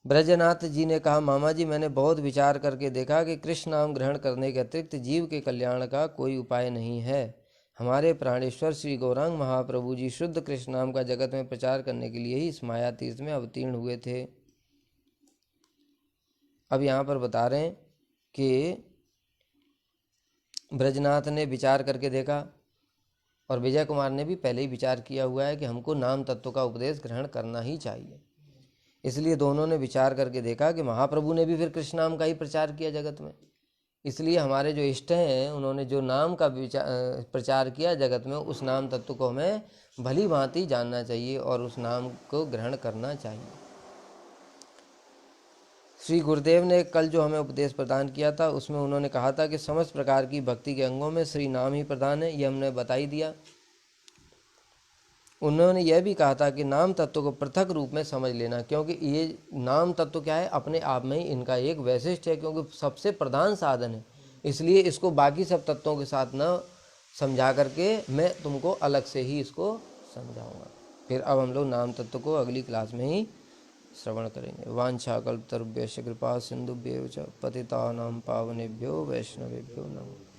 ब्रजनाथ जी ने कहा, मामा जी मैंने बहुत विचार करके देखा कि कृष्ण नाम ग्रहण करने के अतिरिक्त जीव के कल्याण का कोई उपाय नहीं है। हमारे प्राणेश्वर श्री गौरांग महाप्रभु जी शुद्ध कृष्ण नाम का जगत में प्रचार करने के लिए ही इस माया तीर्थ में अवतीर्ण हुए थे। अब यहाँ पर बता रहे हैं कि ब्रजनाथ ने विचार करके देखा, और विजय कुमार ने भी पहले ही विचार किया हुआ है कि हमको नाम तत्व का उपदेश ग्रहण करना ही चाहिए। इसलिए दोनों ने विचार करके देखा कि महाप्रभु ने भी फिर कृष्ण नाम का ही प्रचार किया जगत में, इसलिए हमारे जो इष्ट हैं उन्होंने जो नाम का प्रचार किया जगत में, उस नाम तत्व को हमें भली भांति जानना चाहिए और उस नाम को ग्रहण करना चाहिए। श्री गुरुदेव ने कल जो हमें उपदेश प्रदान किया था उसमें उन्होंने कहा था कि समस्त प्रकार की भक्ति के अंगों में श्री नाम ही प्रधान है, ये हमने बता ही दिया। उन्होंने यह भी कहा था कि नाम तत्व को पृथक रूप में समझ लेना, क्योंकि ये नाम तत्व क्या है, अपने आप में ही इनका एक वैशिष्ट है, क्योंकि सबसे प्रधान साधन है। इसलिए इसको बाकी सब तत्वों के साथ न समझा करके मैं तुमको अलग से ही इसको समझाऊंगा। फिर अब हम लोग नाम तत्व को अगली क्लास में ही श्रवण करेंगे। वांछा कल्पतरुभ्यश्च कृपा सिंधुभ्यैव च पतितानां पावनेभ्यो वैष्णवेभ्यो नमः।